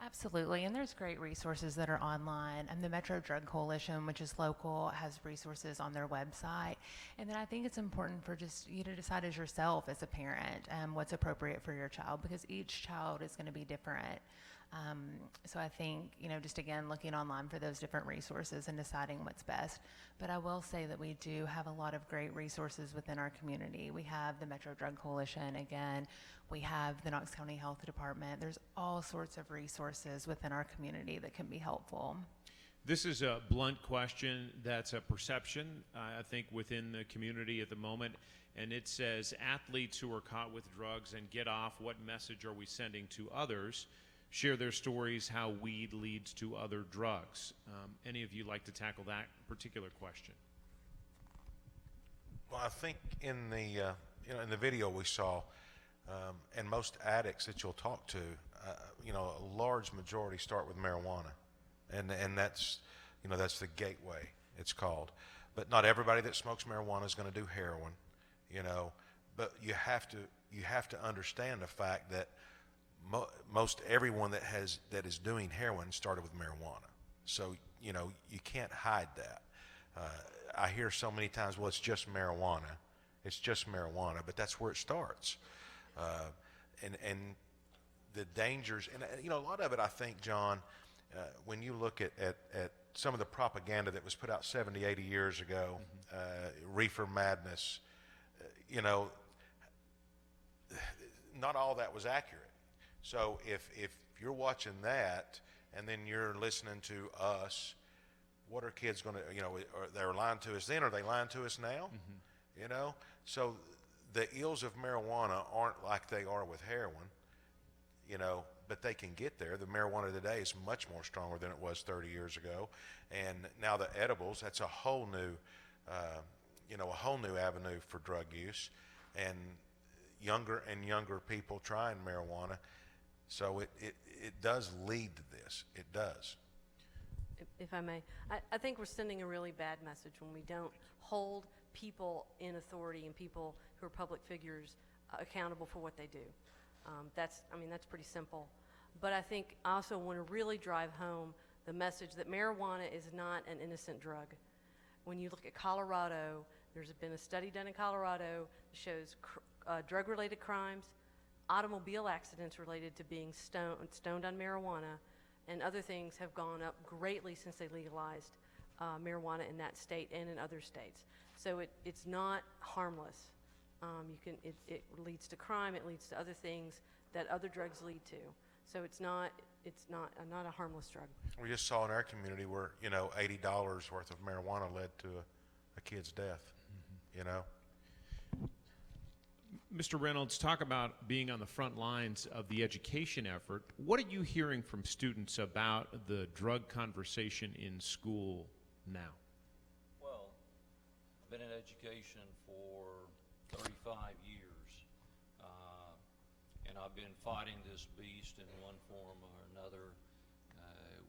Absolutely, and there's great resources that are online. And the Metro Drug Coalition, which is local, has resources on their website. And then I think it's important for just you to decide as yourself as a parent what's appropriate for your child, because each child is going to be different. So I think, just again, looking online for those different resources and deciding what's best. But I will say that we do have a lot of great resources within our community. We have the Metro Drug Coalition, again. We have the Knox County Health Department. There's all sorts of resources within our community that can be helpful. This is a blunt question that's a perception, I think, within the community at the moment. And it says, athletes who are caught with drugs and get off, what message are we sending to others? share their stories how weed leads to other drugs. Any of you like to tackle that particular question? Well, I think in the in the video we saw, and most addicts that you'll talk to, a large majority start with marijuana, and that's that's the gateway, it's called. But not everybody that smokes marijuana is going to do heroin, But you have to understand the fact that most everyone that is doing heroin started with marijuana. So you can't hide that. I hear so many times, well, it's just marijuana. It's just marijuana, but that's where it starts. And the dangers, and a lot of it, I think, John, when you look at some of the propaganda that was put out 70, 80 years ago, reefer madness, not all that was accurate. So if you're watching that and then you're listening to us, what are kids going to, are they lying to us then? Are they lying to us now? So the ills of marijuana aren't like they are with heroin, but they can get there. The marijuana today is much more stronger than it was 30 years ago. And now the edibles, that's a whole new, avenue for drug use. And younger and younger people trying marijuana. So it does lead to this. It does. If I may, I think we're sending a really bad message when we don't hold people in authority and people who are public figures accountable for what they do. That's pretty simple. But I think I also want to really drive home the message that marijuana is not an innocent drug. When you look at Colorado, there's been a study done in Colorado that shows drug-related crimes, automobile accidents related to being stoned on marijuana, and other things have gone up greatly since they legalized marijuana in that state and in other states. So it's not harmless. It leads to crime. It leads to other things that other drugs lead to. So it's not a harmless drug. We just saw in our community where $80 worth of marijuana led to a kid's death. Mr. Reynolds, talk about being on the front lines of the education effort. What are you hearing from students about the drug conversation in school now? Well, I've been in education for 35 years, and I've been fighting this beast in one form or another,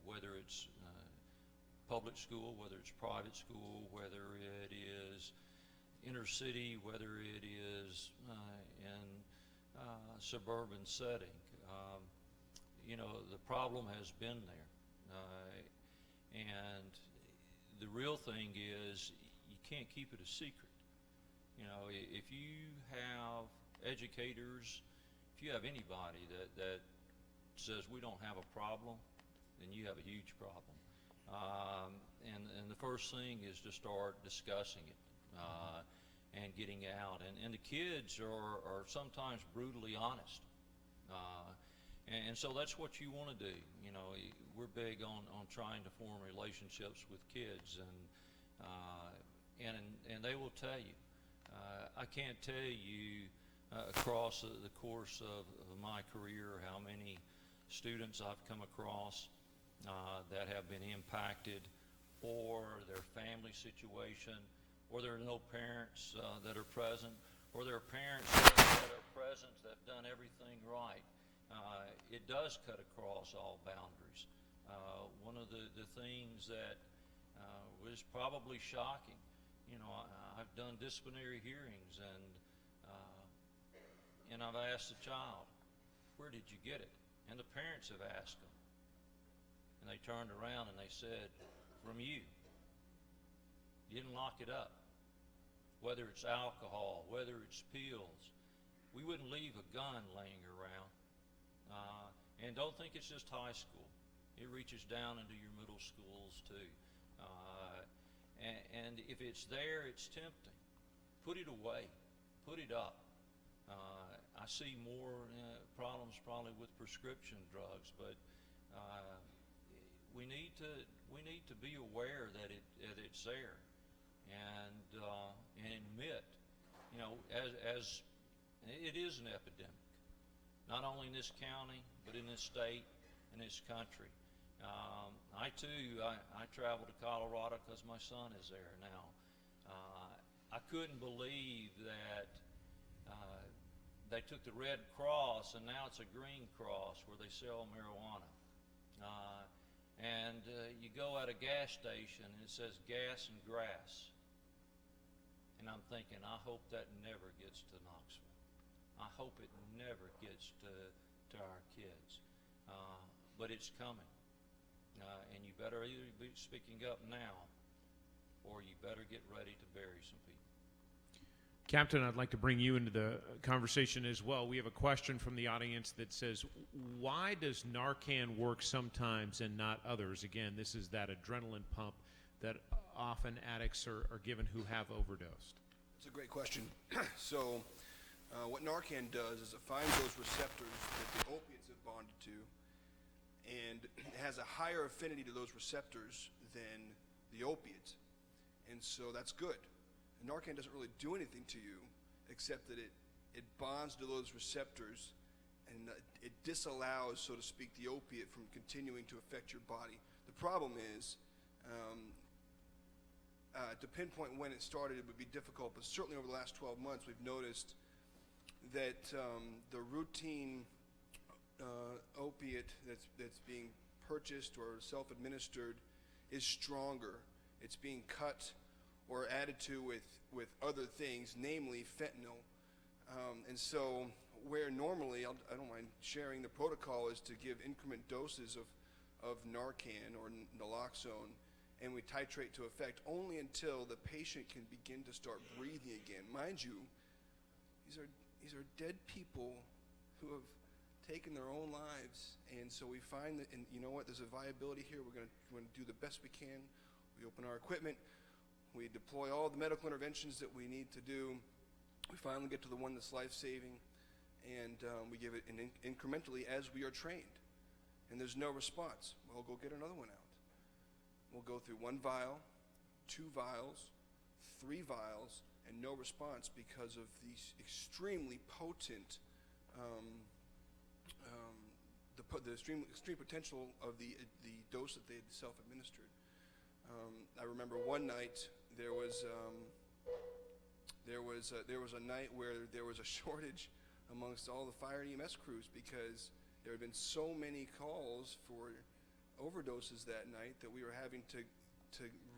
whether it's public school, whether it's private school, whether it is inner city, whether it is in suburban setting. The problem has been there. And the real thing is you can't keep it a secret. If you have educators, if you have anybody that says we don't have a problem, then you have a huge problem. And the first thing is to start discussing it. And getting out, and the kids are sometimes brutally honest, and so that's what you want to do. We're big on trying to form relationships with kids, and they will tell you. I can't tell you across the course of my career how many students I've come across that have been impacted, or their family situation, or there are no parents that are present, or there are parents that are present that have done everything right. It does cut across all boundaries. One of the things that was probably shocking, I've done disciplinary hearings, and I've asked the child, where did you get it? And the parents have asked them. And they turned around and they said, from you. You didn't lock it up. Whether it's alcohol, whether it's pills, we wouldn't leave a gun laying around. And don't think it's just high school. It reaches down into your middle schools too. And if it's there, it's tempting. Put it away. Put it up. I see more problems probably with prescription drugs, but we need to be aware that it's there. And admit, as it is an epidemic, not only in this county, but in this state, in this country. I travel to Colorado because my son is there now. I couldn't believe that they took the red cross and now it's a green cross where they sell marijuana. You go at a gas station and it says gas and grass. And I'm thinking, I hope that never gets to Knoxville. I hope it never gets to our kids. But it's coming. And you better either be speaking up now or you better get ready to bury some people. Captain, I'd like to bring you into the conversation as well. We have a question from the audience that says, why does Narcan work sometimes and not others? Again, this is that adrenaline pump that often addicts are given who have overdosed. It's a great question. So what Narcan does is it finds those receptors that the opiates have bonded to, and it has a higher affinity to those receptors than the opiate. And so that's good. And Narcan doesn't really do anything to you except that it bonds to those receptors, and it disallows, so to speak, the opiate from continuing to affect your body. The problem is, to pinpoint when it started, it would be difficult, but certainly over the last 12 months, we've noticed that the routine opiate that's being purchased or self-administered is stronger. It's being cut or added to with other things, namely fentanyl. And so where normally, I don't mind sharing, the protocol is to give increment doses of Narcan or naloxone, and we titrate to effect only until the patient can begin to start breathing again. Mind you, these are dead people who have taken their own lives, and so we find that, and you know what, there's a viability here. We're going to do the best we can. We open our equipment. We deploy all the medical interventions that we need to do. We finally get to the one that's life-saving, and we give it incrementally as we are trained. And there's no response. Well, go get another one out. We'll go through 1 vial, 2 vials, 3 vials, and no response because of the extremely potent, the extreme potential of the dose that they had self-administered. I remember one night there was a night where there was a shortage amongst all the fire and EMS crews because there had been so many calls for overdoses that night that we were having to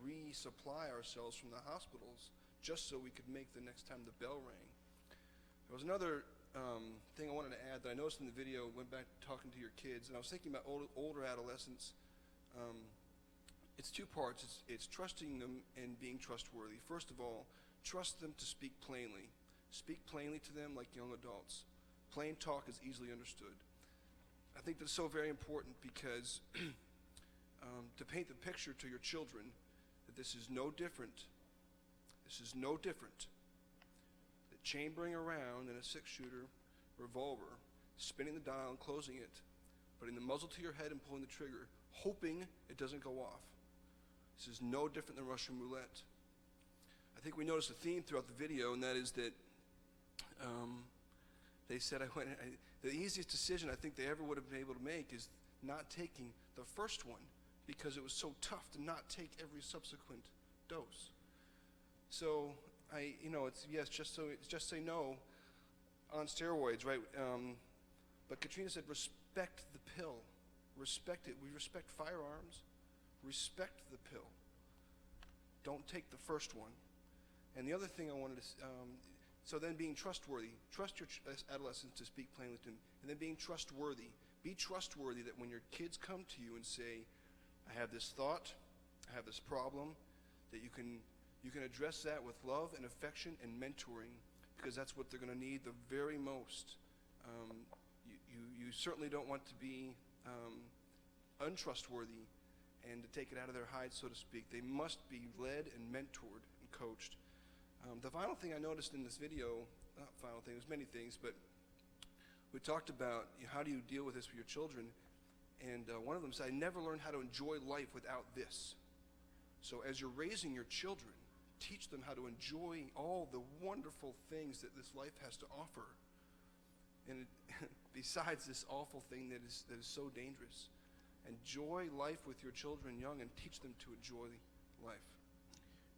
resupply ourselves from the hospitals just so we could make the next time the bell rang. There was another thing I wanted to add that I noticed in the video. Went back talking to your kids, and I was thinking about older adolescents. It's 2 parts. It's trusting them and being trustworthy. First of all, trust them to speak plainly. Speak plainly to them like young adults. Plain talk is easily understood. I think that's so very important because to paint the picture to your children that this is no different. This is no different. That chambering around in a 6-shooter revolver, spinning the dial and closing it, putting the muzzle to your head and pulling the trigger, hoping it doesn't go off. This is no different than Russian roulette. I think we noticed a theme throughout the video, and that is that they said the easiest decision I think they ever would have been able to make is not taking the first one because it was so tough to not take every subsequent dose. So it's just say no on steroids, right? But Katrina said respect the pill, respect it. We respect firearms. Respect the pill. Don't take the first one. And the other thing I wanted to, so then being trustworthy. Trust your adolescents to speak plainly to them. And then being trustworthy. Be trustworthy that when your kids come to you and say, I have this thought, I have this problem, that you can address that with love and affection and mentoring, because that's what they're going to need the very most. You certainly don't want to be untrustworthy and to take it out of their hide, so to speak. They must be led and mentored and coached. The final thing I noticed in this video, not final thing, there's many things, but we talked about how do you deal with this with your children, and one of them said, I never learned how to enjoy life without this. So as you're raising your children, teach them how to enjoy all the wonderful things that this life has to offer. And besides this awful thing that is so dangerous. enjoy life with your children young and teach them to enjoy life.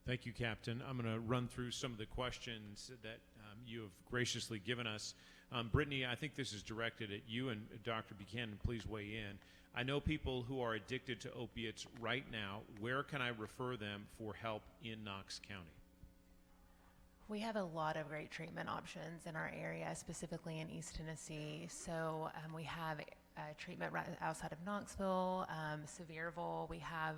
Thank you, Captain. I'm going to run through some of the questions that you have graciously given us. Brittany, I think this is directed at you, and Dr. Buchanan, please weigh in. I know people who are addicted to opiates right now. Where can I refer them for help in Knox County? We have a lot of great treatment options in our area, specifically in East Tennessee. So we have treatment right outside of Knoxville, Sevierville. We have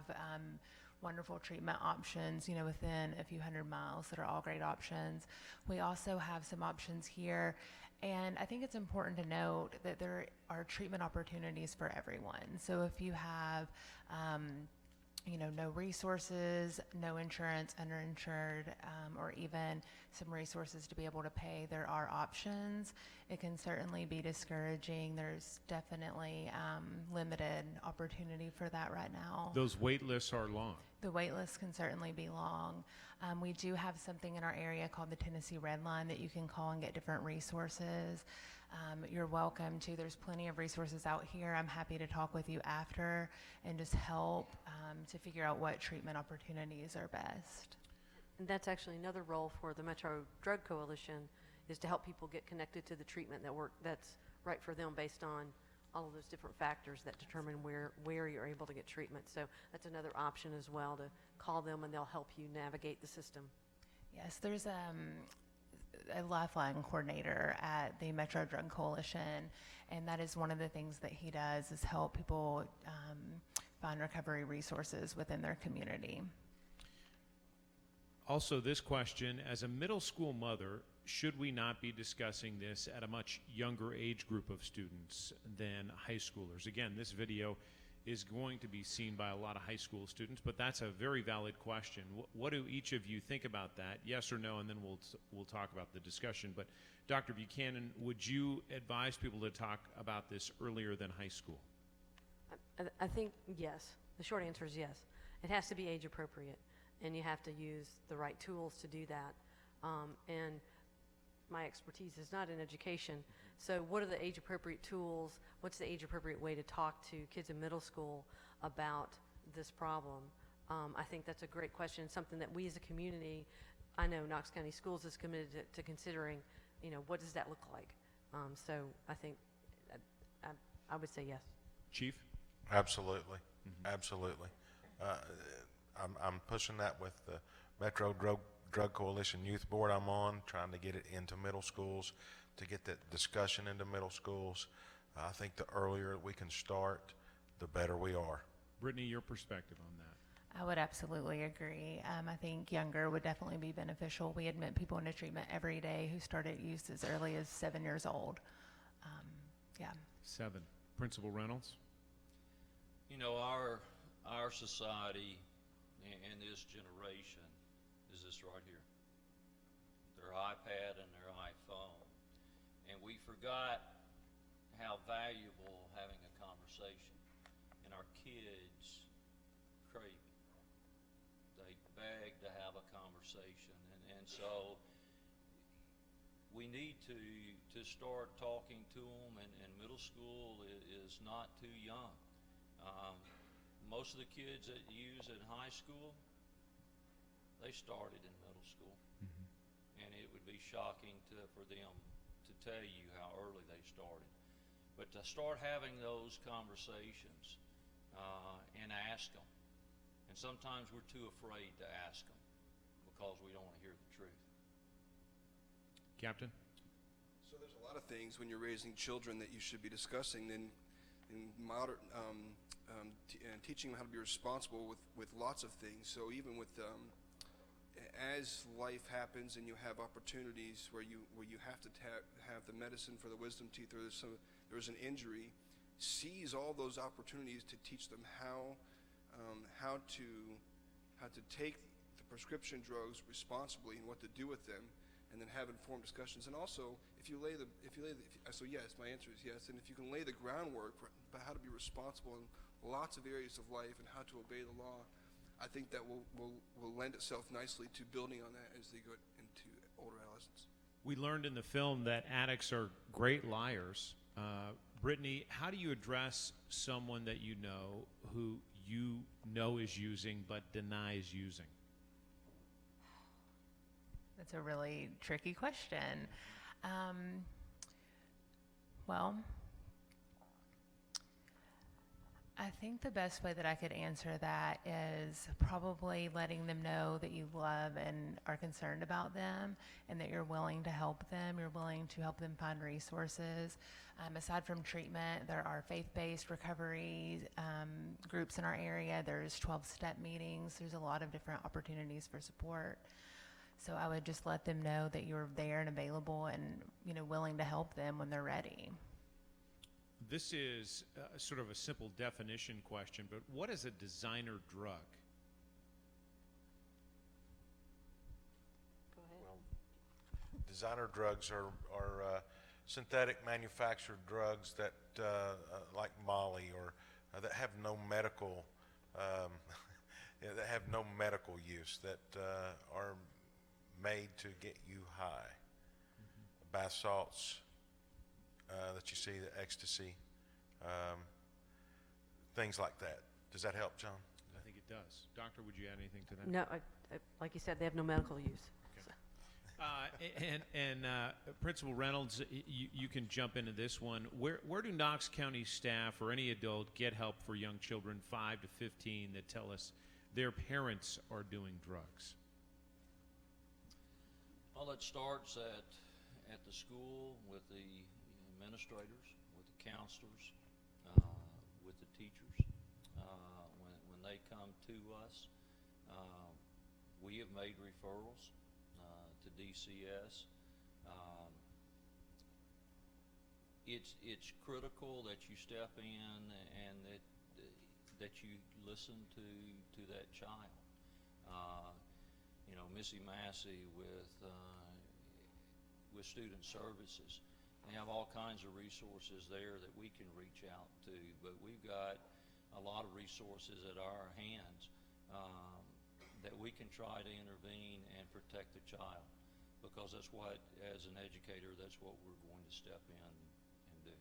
wonderful treatment options, within a few hundred miles that are all great options. We also have some options here. And I think it's important to note that there are treatment opportunities for everyone. So if you have, no resources, no insurance, underinsured, or even some resources to be able to pay, there are options. It can certainly be discouraging. There's definitely limited opportunity for that right now. Those wait lists are long. The wait list can certainly be long. We do have something in our area called the Tennessee Red Line that you can call and get different resources. You're welcome to. There's plenty of resources out here. I'm happy to talk with you after and just help to figure out what treatment opportunities are best. And that's actually another role for the Metro Drug Coalition, is to help people get connected to the treatment that's right for them based on all of those different factors that determine where you're able to get treatment. So that's another option as well, to call them and they'll help you navigate the system. Yes, there's a lifeline coordinator at the Metro Drug Coalition, and that is one of the things that he does, is help people find recovery resources within their community. Also, this question, as a middle school mother, should we not be discussing this at a much younger age group of students than high schoolers? Again, this video is going to be seen by a lot of high school students, but that's a very valid question. What do each of you think about that? Yes or no, and then we'll talk about the discussion. But Dr. Buchanan, would you advise people to talk about this earlier than high school? I think yes. The short answer is yes. It has to be age appropriate, and you have to use the right tools to do that. And my expertise is not in education, so what are the age appropriate tools? What's the age appropriate way to talk to kids in middle school about this problem? I think that's a great question, something that we as a community, I know Knox County Schools is committed to considering, what does that look like? So I think I would say yes. Chief? Absolutely. Absolutely. I'm pushing that with the Metro Drug Coalition Youth Board I'm on, trying to get it into middle schools, to get that discussion into middle schools. I think the earlier we can start, the better we are. Brittany, your perspective on that? I would absolutely agree. I think younger would definitely be beneficial. We admit people into treatment every day who started use as early as 7 years old. 7. Principal Reynolds? Our society and this generation is this right here. Their iPad and their iPhone. And we forgot how valuable having a conversation. And our kids crave it. They beg to have a conversation. And so we need to start talking to them, and middle school is not too young. Most of the kids that use in high school, they started in middle school. And it would be shocking for them to tell you how early they started. But to start having those conversations and ask them. And sometimes we're too afraid to ask them because we don't want to hear the truth. Captain? So there's a lot of things when you're raising children that you should be discussing in modern teaching them how to be responsible with lots of things. So even with as life happens and you have opportunities where you have to have the medicine for the wisdom teeth, or there's an injury, seize all those opportunities to teach them how to take the prescription drugs responsibly and what to do with them, and then have informed discussions. And also, so yes, my answer is yes. And if you can lay the groundwork for how to be responsible in lots of areas of life and how to obey the law, I think that will lend itself nicely to building on that as they go into older adolescence. We learned in the film that addicts are great liars. Brittany, how do you address someone that you know who you know is using but denies using? That's a really tricky question. Well, I think the best way that I could answer that is probably letting them know that you love and are concerned about them and that you're willing to help them. You're willing to help them find resources. Aside from treatment, there are faith-based recovery groups in our area. There's 12-step meetings. There's a lot of different opportunities for support. So I would just let them know that you're there and available and, you know, willing to help them when they're ready. This is sort of a simple definition question, but what is a designer drug? Go ahead. Well, designer drugs are synthetic manufactured drugs that, like Molly, or that have no medical, that have no medical use, that are made to get you high. Bath salts that you see, the ecstasy, things like that. Does that help, John? I think it does. Doctor, would you add anything to that? No, like you said, they have no medical use. Principal Reynolds, you can jump into this one. Where do Knox County staff or any adult get help for young children 5 to 15 that tell us their parents are doing drugs? Well, it starts at the school with the administrators, with the counselors, with the teachers. When they come to us, we have made referrals to DCS. It's critical that you step in and that you listen to that child. Missy Massey with Student Services. They have all kinds of resources there that we can reach out to, but we've got a lot of resources at our hands that we can try to intervene and protect the child, because that's what, as an educator, that's what we're going to step in and do.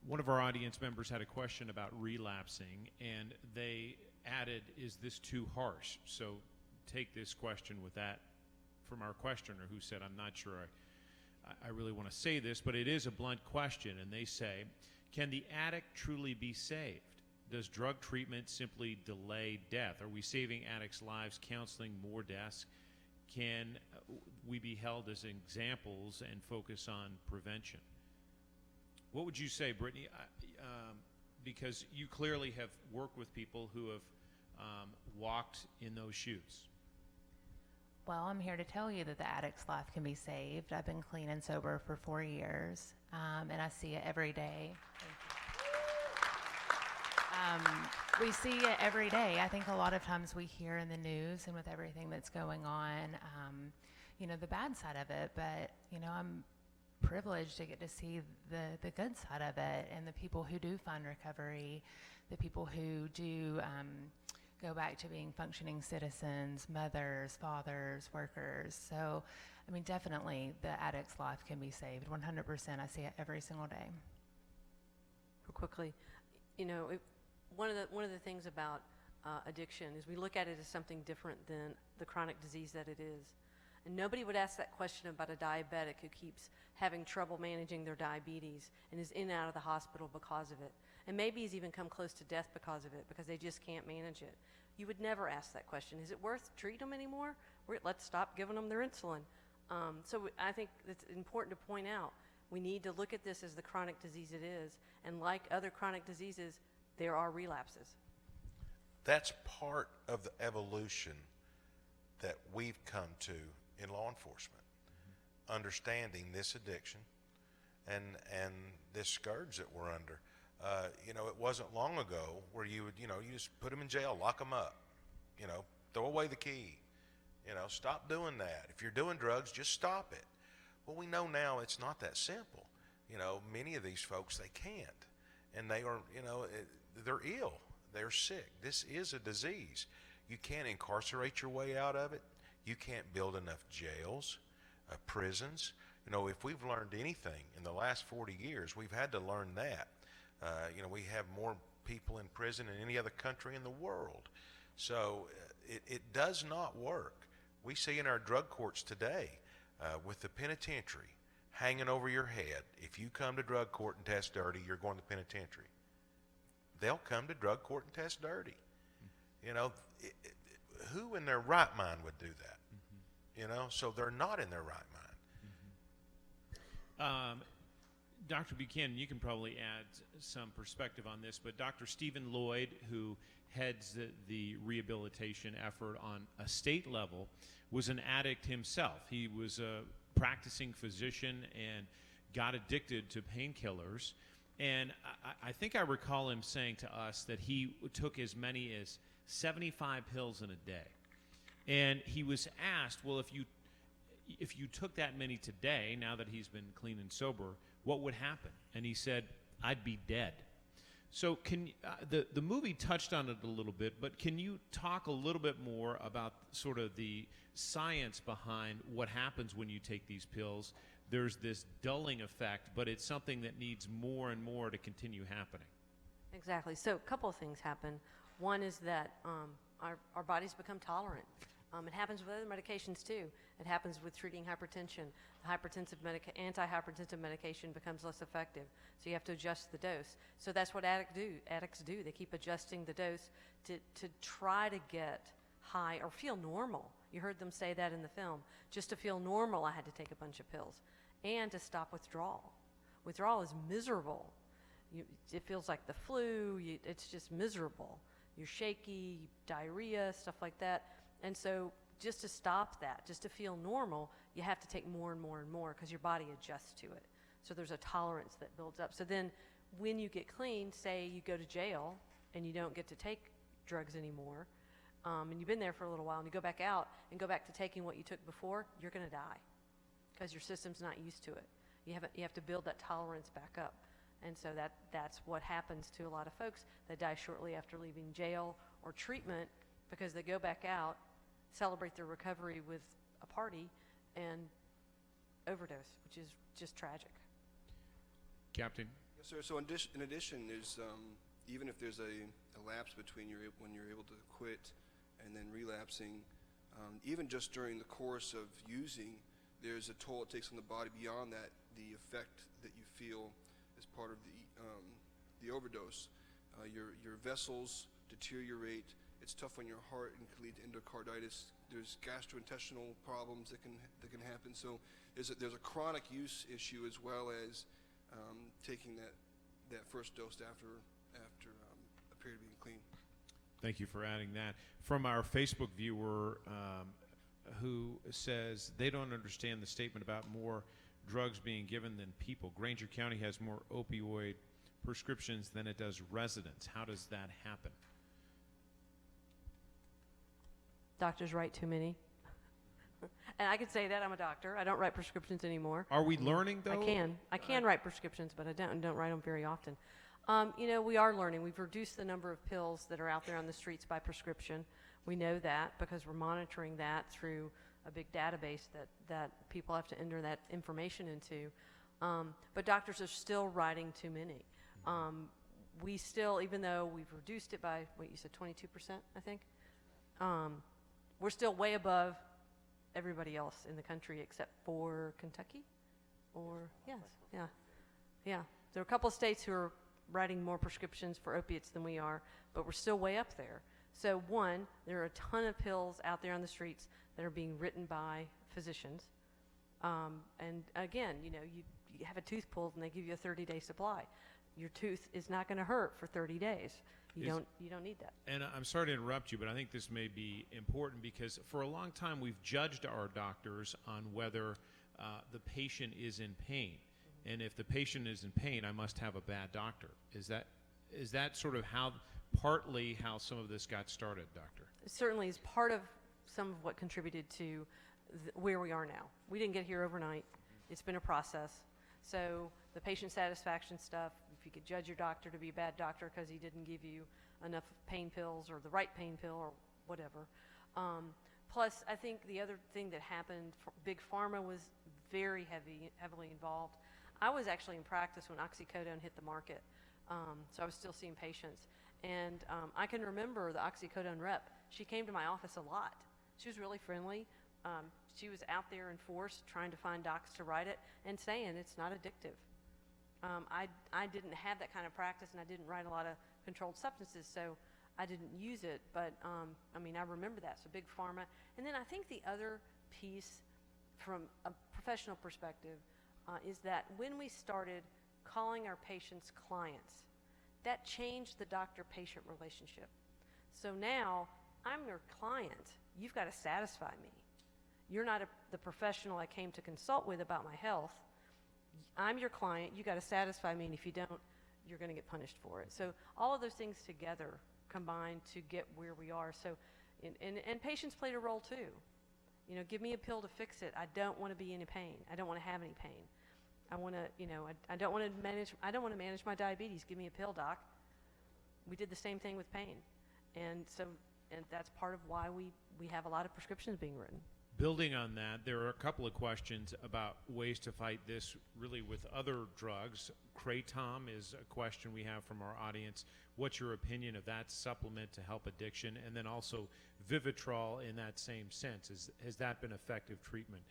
One of our audience members had a question about relapsing, and they added, is this too harsh? So take this question with that from our questioner, who said, I'm not sure I really want to say this, but it is a blunt question. And they say, can the addict truly be saved? Does drug treatment simply delay death? Are we saving addicts' lives, counseling more deaths? Can we be held as examples and focus on prevention? What would you say, Brittany? Because you clearly have worked with people who have walked in those shoes. Well, I'm here to tell you that the addict's life can be saved. I've been clean and sober for 4 years, and I see it every day. We see it every day. I think a lot of times we hear in the news and with everything that's going on, the bad side of it, but, I'm privileged to get to see the good side of it, and the people who do find recovery, the people who do go back to being functioning citizens, mothers, fathers, workers. So, definitely the addict's life can be saved. 100%. I see it every single day. Real quickly, one of the things about addiction is we look at it as something different than the chronic disease that it is. And nobody would ask that question about a diabetic who keeps having trouble managing their diabetes and is in and out of the hospital because of it. And maybe has even come close to death because of it, because they just can't manage it. You would never ask that question. Is it worth treating them anymore? Let's stop giving them their insulin. So I think it's important to point out, we need to look at this as the chronic disease it is. And like other chronic diseases, there are relapses. That's part of the evolution that we've come to in law enforcement, understanding this addiction and this scourge that we're under. It wasn't long ago where you would, you just put them in jail, lock them up, throw away the key, stop doing that. If you're doing drugs, just stop it. Well, we know now it's not that simple. Many of these folks, they can't. And they are, they're ill. They're sick. This is a disease. You can't incarcerate your way out of it. You can't build enough jails, prisons. You know, if we've learned anything in the last 40 years, we've had to learn that. You know, we have more people in prison than any other country in the world. So it does not work. We see in our drug courts today, with the penitentiary hanging over your head, if you come to drug court and test dirty, you're going to penitentiary. They'll come to drug court and test dirty. You know, who in their right mind would do that? You know, so they're not in their right mind. Dr. Buchanan, you can probably add some perspective on this, but Dr. Stephen Lloyd, who heads the rehabilitation effort on a state level, was an addict himself. He was a practicing physician and got addicted to painkillers. And I think I recall him saying to us that he took as many as 75 pills in a day. And he was asked, well, if you took that many today, now that he's been clean and sober, what would happen? And he said, I'd be dead. So the movie touched on it a little bit, but can you talk a little bit more about sort of the science behind what happens when you take these pills? There's this dulling effect, but it's something that needs more and more to continue happening. Exactly. So a couple of things happen. One is that our bodies become tolerant. It happens with other medications too. It happens with treating hypertension. The antihypertensive medication becomes less effective, so you have to adjust the dose. So that's what addicts do. They keep adjusting the dose to try to get high or feel normal. You heard them say that in the film. Just to feel normal, I had to take a bunch of pills. And to stop withdrawal. Withdrawal is miserable. It feels like the flu. It's just miserable. You're shaky, diarrhea, stuff like that. And so just to stop that, just to feel normal, you have to take more and more and more because your body adjusts to it. So there's a tolerance that builds up. So then when you get clean, say you go to jail and you don't get to take drugs anymore, and you've been there for a little while and you go back out and go back to taking what you took before, you're going to die because your system's not used to it. You have to build that tolerance back up. And so that's what happens to a lot of folks that die shortly after leaving jail or treatment because they go back out, celebrate their recovery with a party, and overdose, which is just tragic. Captain? Yes, sir. So in addition, there's even if there's a lapse between when you're able to quit and then relapsing, even just during the course of using, there's a toll it takes on the body beyond that, the effect that you feel as part of the overdose. Your vessels deteriorate. It's tough on your heart and can lead to endocarditis. There's gastrointestinal problems that can happen. So there's a chronic use issue as well as taking that first dose after a period of being clean. Thank you for adding that. From our Facebook viewer who says they don't understand the statement about more drugs being given than people. Granger County has more opioid prescriptions than it does residents. How does that happen? Doctors write too many. And I can say that, I'm a doctor. I don't write prescriptions anymore. Are we learning, though? I can write prescriptions, but I don't write them very often. We are learning. We've reduced the number of pills that are out there on the streets by prescription. We know that because we're monitoring that through a big database that people have to enter that information into. But doctors are still writing too many. We still, even though we've reduced it by, what you said, 22%, I think? We're still way above everybody else in the country except for Kentucky. Yeah. There are a couple of states who are writing more prescriptions for opiates than we are, but we're still way up there. So one, there are a ton of pills out there on the streets that are being written by physicians. And again, you have a tooth pulled and they give you a 30-day supply. Your tooth is not going to hurt for 30 days. You don't need that. And I'm sorry to interrupt you, but I think this may be important because for a long time we've judged our doctors on whether the patient is in pain. And if the patient is in pain, I must have a bad doctor. Is that sort of partly how some of this got started, Doctor? It certainly is part of some of what contributed to where we are now. We didn't get here overnight. It's been a process. So the patient satisfaction stuff, if you could judge your doctor to be a bad doctor because he didn't give you enough pain pills or the right pain pill or whatever. Plus, I think the other thing that happened, Big Pharma was very heavily involved. I was actually in practice when oxycodone hit the market, so I was still seeing patients. And I can remember the oxycodone rep. She came to my office a lot. She was really friendly. She was out there in force trying to find docs to write it and saying it's not addictive. I didn't have that kind of practice, and I didn't write a lot of controlled substances, so I didn't use it. But I mean, I remember that. So big pharma. And then I think the other piece from a professional perspective is that when we started calling our patients clients, that changed the doctor-patient relationship. So now I'm your client. You've got to satisfy me. You're not the professional I came to consult with about my health. I'm your client. You got to satisfy me, and if you don't, you're going to get punished for it. So all of those things together combine to get where we are. So, and patients played a role too. You know, give me a pill to fix it. I don't want to be in pain. I don't want to have any pain. I want to, you know, I don't want to manage. I don't want to manage my diabetes. Give me a pill, doc. We did the same thing with pain, and so, and that's part of why we have a lot of prescriptions being written. Building on that, there are a couple of questions about ways to fight this really with other drugs. Kratom is a question we have from our audience. What's your opinion of that supplement to help addiction? And then also Vivitrol in that same sense. Has that been effective treatment?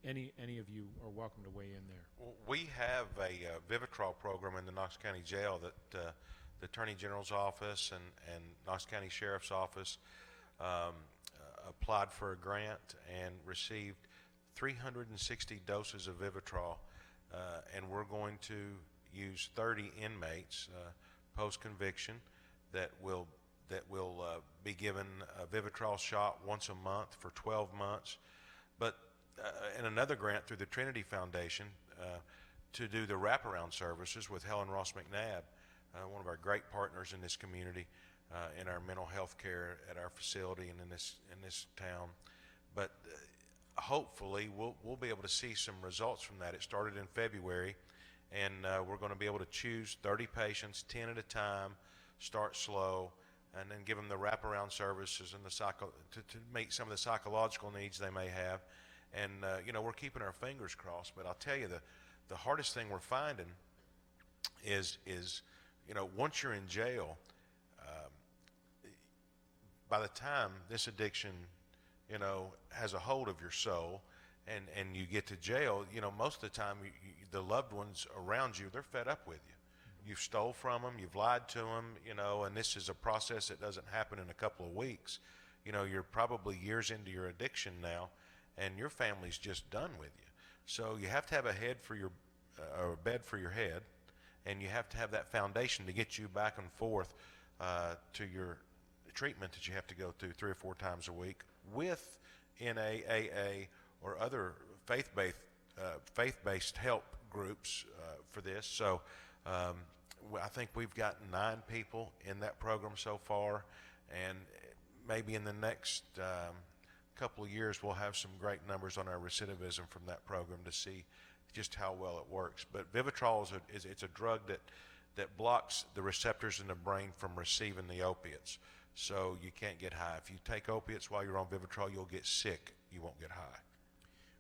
Any of you are welcome to weigh in there. We have a Vivitrol program in the Knox County Jail that the Attorney General's office and Knox County Sheriff's office applied for a grant and received 360 doses of Vivitrol, and we're going to use 30 inmates post-conviction that will be given a Vivitrol shot once a month for 12 months. But and another grant through the Trinity Foundation to do the wraparound services with Helen Ross McNabb, one of our great partners in this community, in our mental health care at our facility and in this town. But hopefully we'll be able to see some results from that. It started in February, and we're going to be able to choose 30 patients, 10 at a time, start slow, and then give them the wraparound services and to meet some of the psychological needs they may have. And you know, we're keeping our fingers crossed. But I'll tell you, the hardest thing we're finding is you know, once you're in jail, by the time this addiction, you know, has a hold of your soul, and you get to jail, you know, most of the time the loved ones around you, they're fed up with you. You've stole from them, you've lied to them, you know, and this is a process that doesn't happen in a couple of weeks. You know, you're probably years into your addiction now, and your family's just done with you. So you have to have a head for your, or a bed for your head, and you have to have that foundation to get you back and forth to your treatment that you have to go through 3 or 4 times a week with NAAA or other faith-based help groups for this. So I think we've got 9 people in that program so far, and maybe in the next couple of years we'll have some great numbers on our recidivism from that program to see just how well it works. But Vivitrol it's a drug that blocks the receptors in the brain from receiving the opiates. So you can't get high. If you take opiates while you're on Vivitrol, you'll get sick. You won't get high.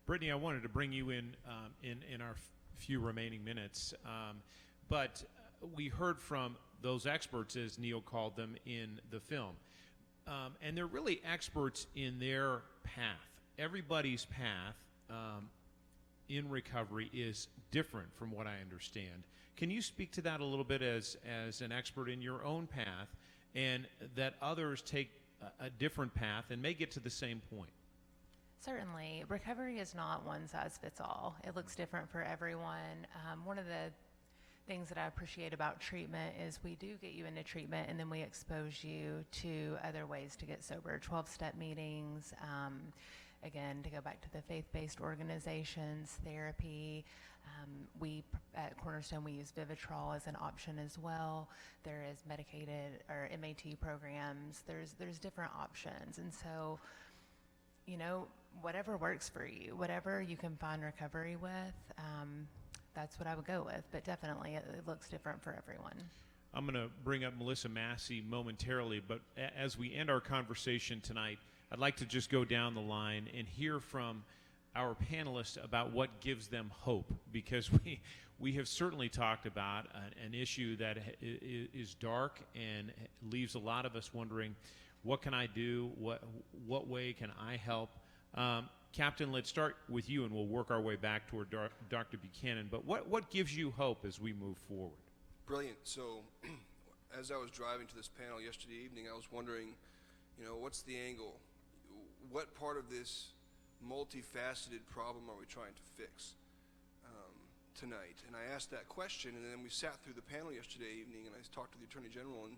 Brittany, I wanted to bring you in our few remaining minutes. But we heard from those experts, as Neal called them, in the film. And they're really experts in their path. Everybody's path in recovery is different from what I understand. Can you speak to that a little bit as an expert in your own path, and that others take a different path and may get to the same point? Certainly. Recovery is not one size fits all. It looks different for everyone. One of the things that I appreciate about treatment is we do get you into treatment, and then we expose you to other ways to get sober. 12-step meetings, again, to go back to the faith-based organizations, therapy. We at Cornerstone, we use Vivitrol as an option as well. There is medicated or MAT programs. There's different options, and so, you know, whatever works for you, whatever you can find recovery with, that's what I would go with. But definitely, it looks different for everyone. I'm going to bring up Melissa Massey momentarily, but as we end our conversation tonight, I'd like to just go down the line and hear from our panelists about what gives them hope, because we have certainly talked about an issue that is dark and leaves a lot of us wondering, what can I do? What way can I help? Captain, let's start with you, and we'll work our way back toward Dr. Buchanan. But what gives you hope as we move forward? Brilliant. So, as I was driving to this panel yesterday evening, I was wondering, what's the angle? What part of this multifaceted problem are we trying to fix tonight? And I asked that question, and then we sat through the panel yesterday evening, and I talked to the Attorney General,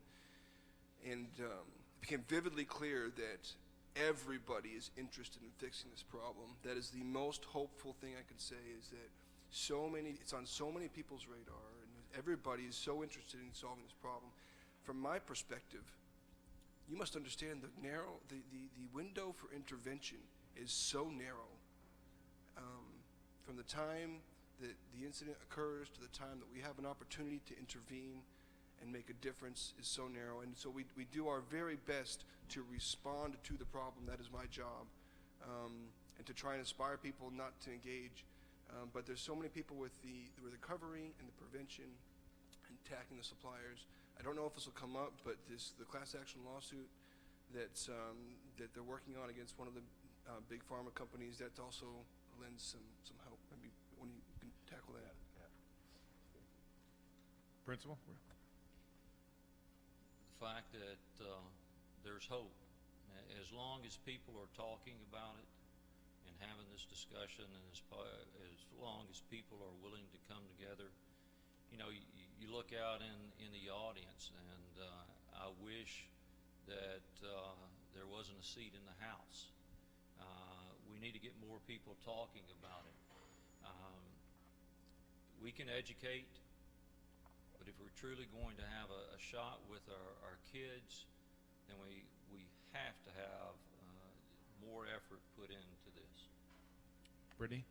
and it became vividly clear that everybody is interested in fixing this problem. That is the most hopeful thing I can say, is that it's on so many people's radar, and everybody is so interested in solving this problem. From my perspective, you must understand the window for intervention is so narrow. From the time that the incident occurs to the time that we have an opportunity to intervene and make a difference is so narrow. And so we do our very best to respond to the problem. That is my job. And to try and inspire people not to engage. But there's so many people with the recovery and the prevention and tackling the suppliers. I don't know if this will come up, but the class action lawsuit that they're working on against one of the big pharma companies, that also lends some hope. Maybe when you can tackle that. Yeah. Principal? The fact that there's hope. As long as people are talking about it and having this discussion, and as long as people are willing to come together, you look out in the audience, and I wish that there wasn't a seat in the House. We need to get more people talking about it. We can educate, but if we're truly going to have a shot with our kids, then we have to have more effort put into this. Brittany?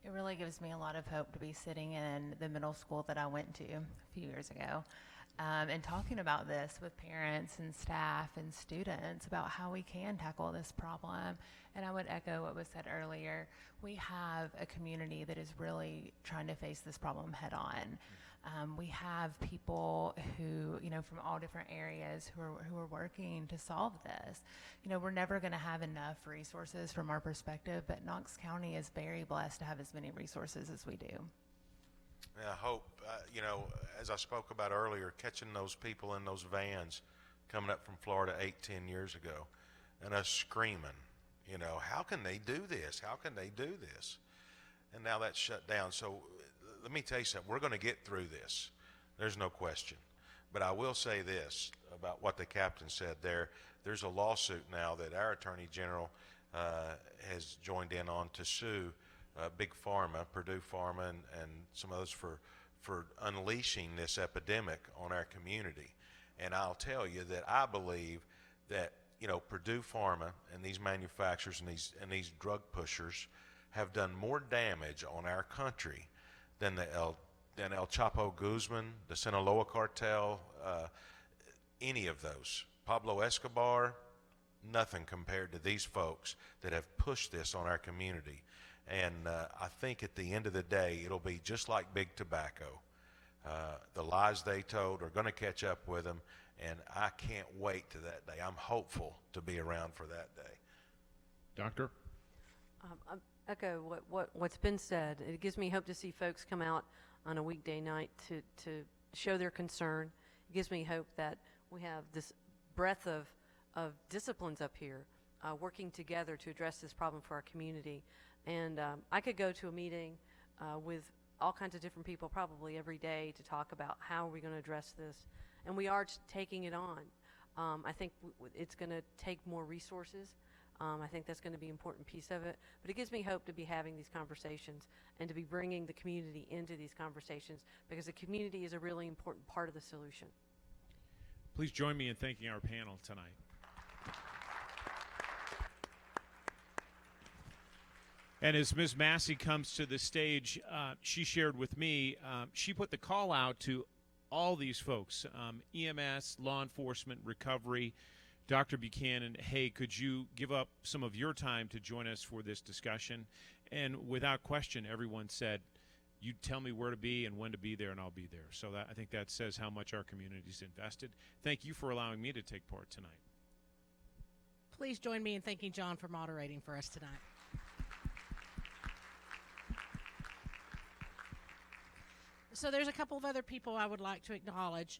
It really gives me a lot of hope to be sitting in the middle school that I went to a few years ago and talking about this with parents and staff and students about how we can tackle this problem. And I would echo what was said earlier. We have a community that is really trying to face this problem head on. We have people who, from all different areas who are working to solve this. We're never going to have enough resources from our perspective, but Knox County is very blessed to have as many resources as we do. Yeah, I hope, as I spoke about earlier, catching those people in those vans coming up from Florida 8-10 years ago and us screaming, how can they do this? How can they do this? And now that's shut down. So let me tell you something. We're going to get through this. There's no question. But I will say this about what the captain said there. There's a lawsuit now that our Attorney General has joined in on to sue Big Pharma, Purdue Pharma, and some others for unleashing this epidemic on our community. And I'll tell you that I believe that Purdue Pharma and these manufacturers and these drug pushers have done more damage on our country than El Chapo Guzman, the Sinaloa cartel, any of those. Pablo Escobar, nothing compared to these folks that have pushed this on our community. And I think at the end of the day, it'll be just like big tobacco. The lies they told are going to catch up with them, and I can't wait to that day. I'm hopeful to be around for that day. Doctor? I echo what's been said. It gives me hope to see folks come out on a weekday night to show their concern. It gives me hope that we have this breadth of disciplines up here working together to address this problem for our community. And I could go to a meeting with all kinds of different people probably every day to talk about how are we going to address this. And we are taking it on. I think it's going to take more resources. I think that's going to be an important piece of it. But it gives me hope to be having these conversations and to be bringing the community into these conversations, because the community is a really important part of the solution. Please join me in thanking our panel tonight. And as Ms. Massey comes to the stage, she shared with me, she put the call out to all these folks, EMS, law enforcement, recovery, Dr. Buchanan, hey, could you give up some of your time to join us for this discussion? And without question, everyone said, you tell me where to be and when to be there, and I'll be there. So I think that says how much our community's invested. Thank you for allowing me to take part tonight. Please join me in thanking John for moderating for us tonight. So there's a couple of other people I would like to acknowledge.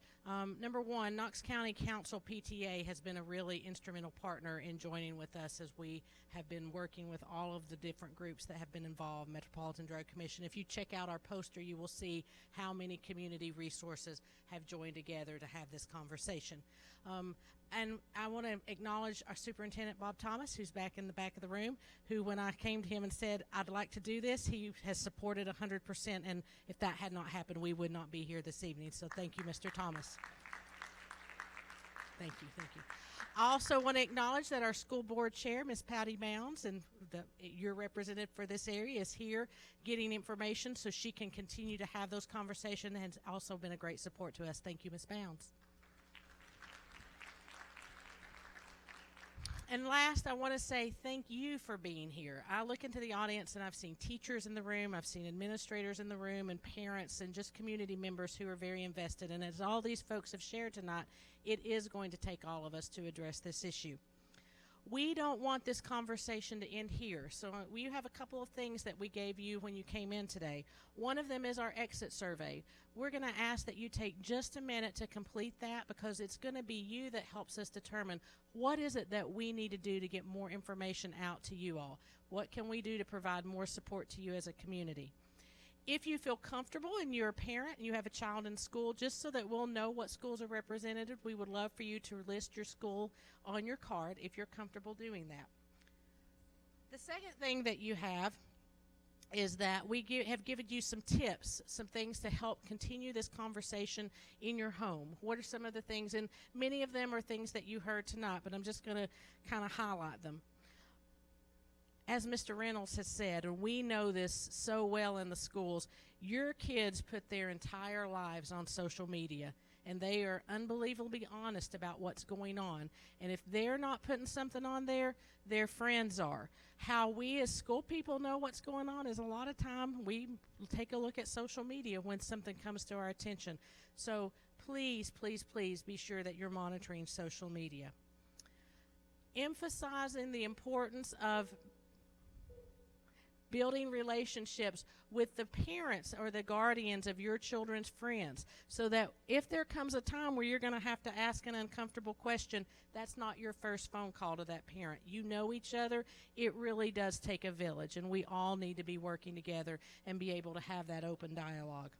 Number one, Knox County Council PTA has been a really instrumental partner in joining with us as we have been working with all of the different groups that have been involved. Metropolitan Drug Commission. If you check out our poster, you will see how many community resources have joined together to have this conversation. And I want to acknowledge our superintendent, Bob Thomas, who's back in the back of the room, who when I came to him and said, I'd like to do this, he has supported 100%, and if that had not happened, we would not be here this evening. So thank you, Mr. Thomas. Thank you, thank you. I also want to acknowledge that our school board chair, Ms. Patty Bounds, and your representative for this area is here getting information so she can continue to have those conversations, and has also been a great support to us. Thank you, Ms. Bounds. And last, I want to say thank you for being here. I look into the audience and I've seen teachers in the room, I've seen administrators in the room, and parents and just community members who are very invested. And as all these folks have shared tonight, it is going to take all of us to address this issue. We don't want this conversation to end here. So we have a couple of things that we gave you when you came in today. One of them is our exit survey. We're going to ask that you take just a minute to complete that, because it's going to be you that helps us determine what is it that we need to do to get more information out to you all. What can we do to provide more support to you as a community? If you feel comfortable and you're a parent and you have a child in school, just so that we'll know what schools are represented, we would love for you to list your school on your card if you're comfortable doing that. The second thing that you have is that we have given you some tips, some things to help continue this conversation in your home. What are some of the things? And many of them are things that you heard tonight, but I'm just going to kind of highlight them. As Mr. Reynolds has said, and we know this so well in the schools, your kids put their entire lives on social media, and they are unbelievably honest about what's going on. And if they're not putting something on there, their friends are. How we as school people know what's going on is a lot of time we take a look at social media when something comes to our attention. So please, please, please be sure that you're monitoring social media. Emphasizing the importance of building relationships with the parents or the guardians of your children's friends, so that if there comes a time where you're going to have to ask an uncomfortable question, that's not your first phone call to that parent. You know each other. It really does take a village, and we all need to be working together and be able to have that open dialogue.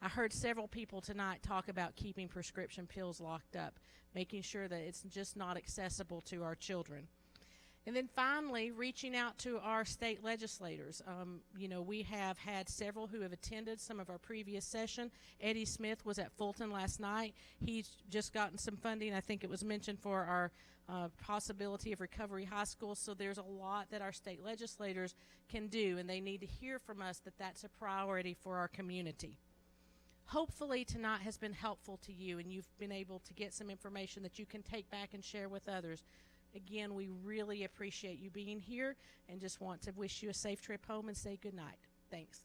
I heard several people tonight talk about keeping prescription pills locked up, making sure that it's just not accessible to our children. And then finally, reaching out to our state legislators. We have had several who have attended some of our previous session. Eddie Smith was at Fulton last night. He's just gotten some funding. I think it was mentioned for our possibility of Recovery High School. So there's a lot that our state legislators can do, and they need to hear from us that that's a priority for our community. Hopefully tonight has been helpful to you, and you've been able to get some information that you can take back and share with others. Again, we really appreciate you being here and just want to wish you a safe trip home and say good night. Thanks.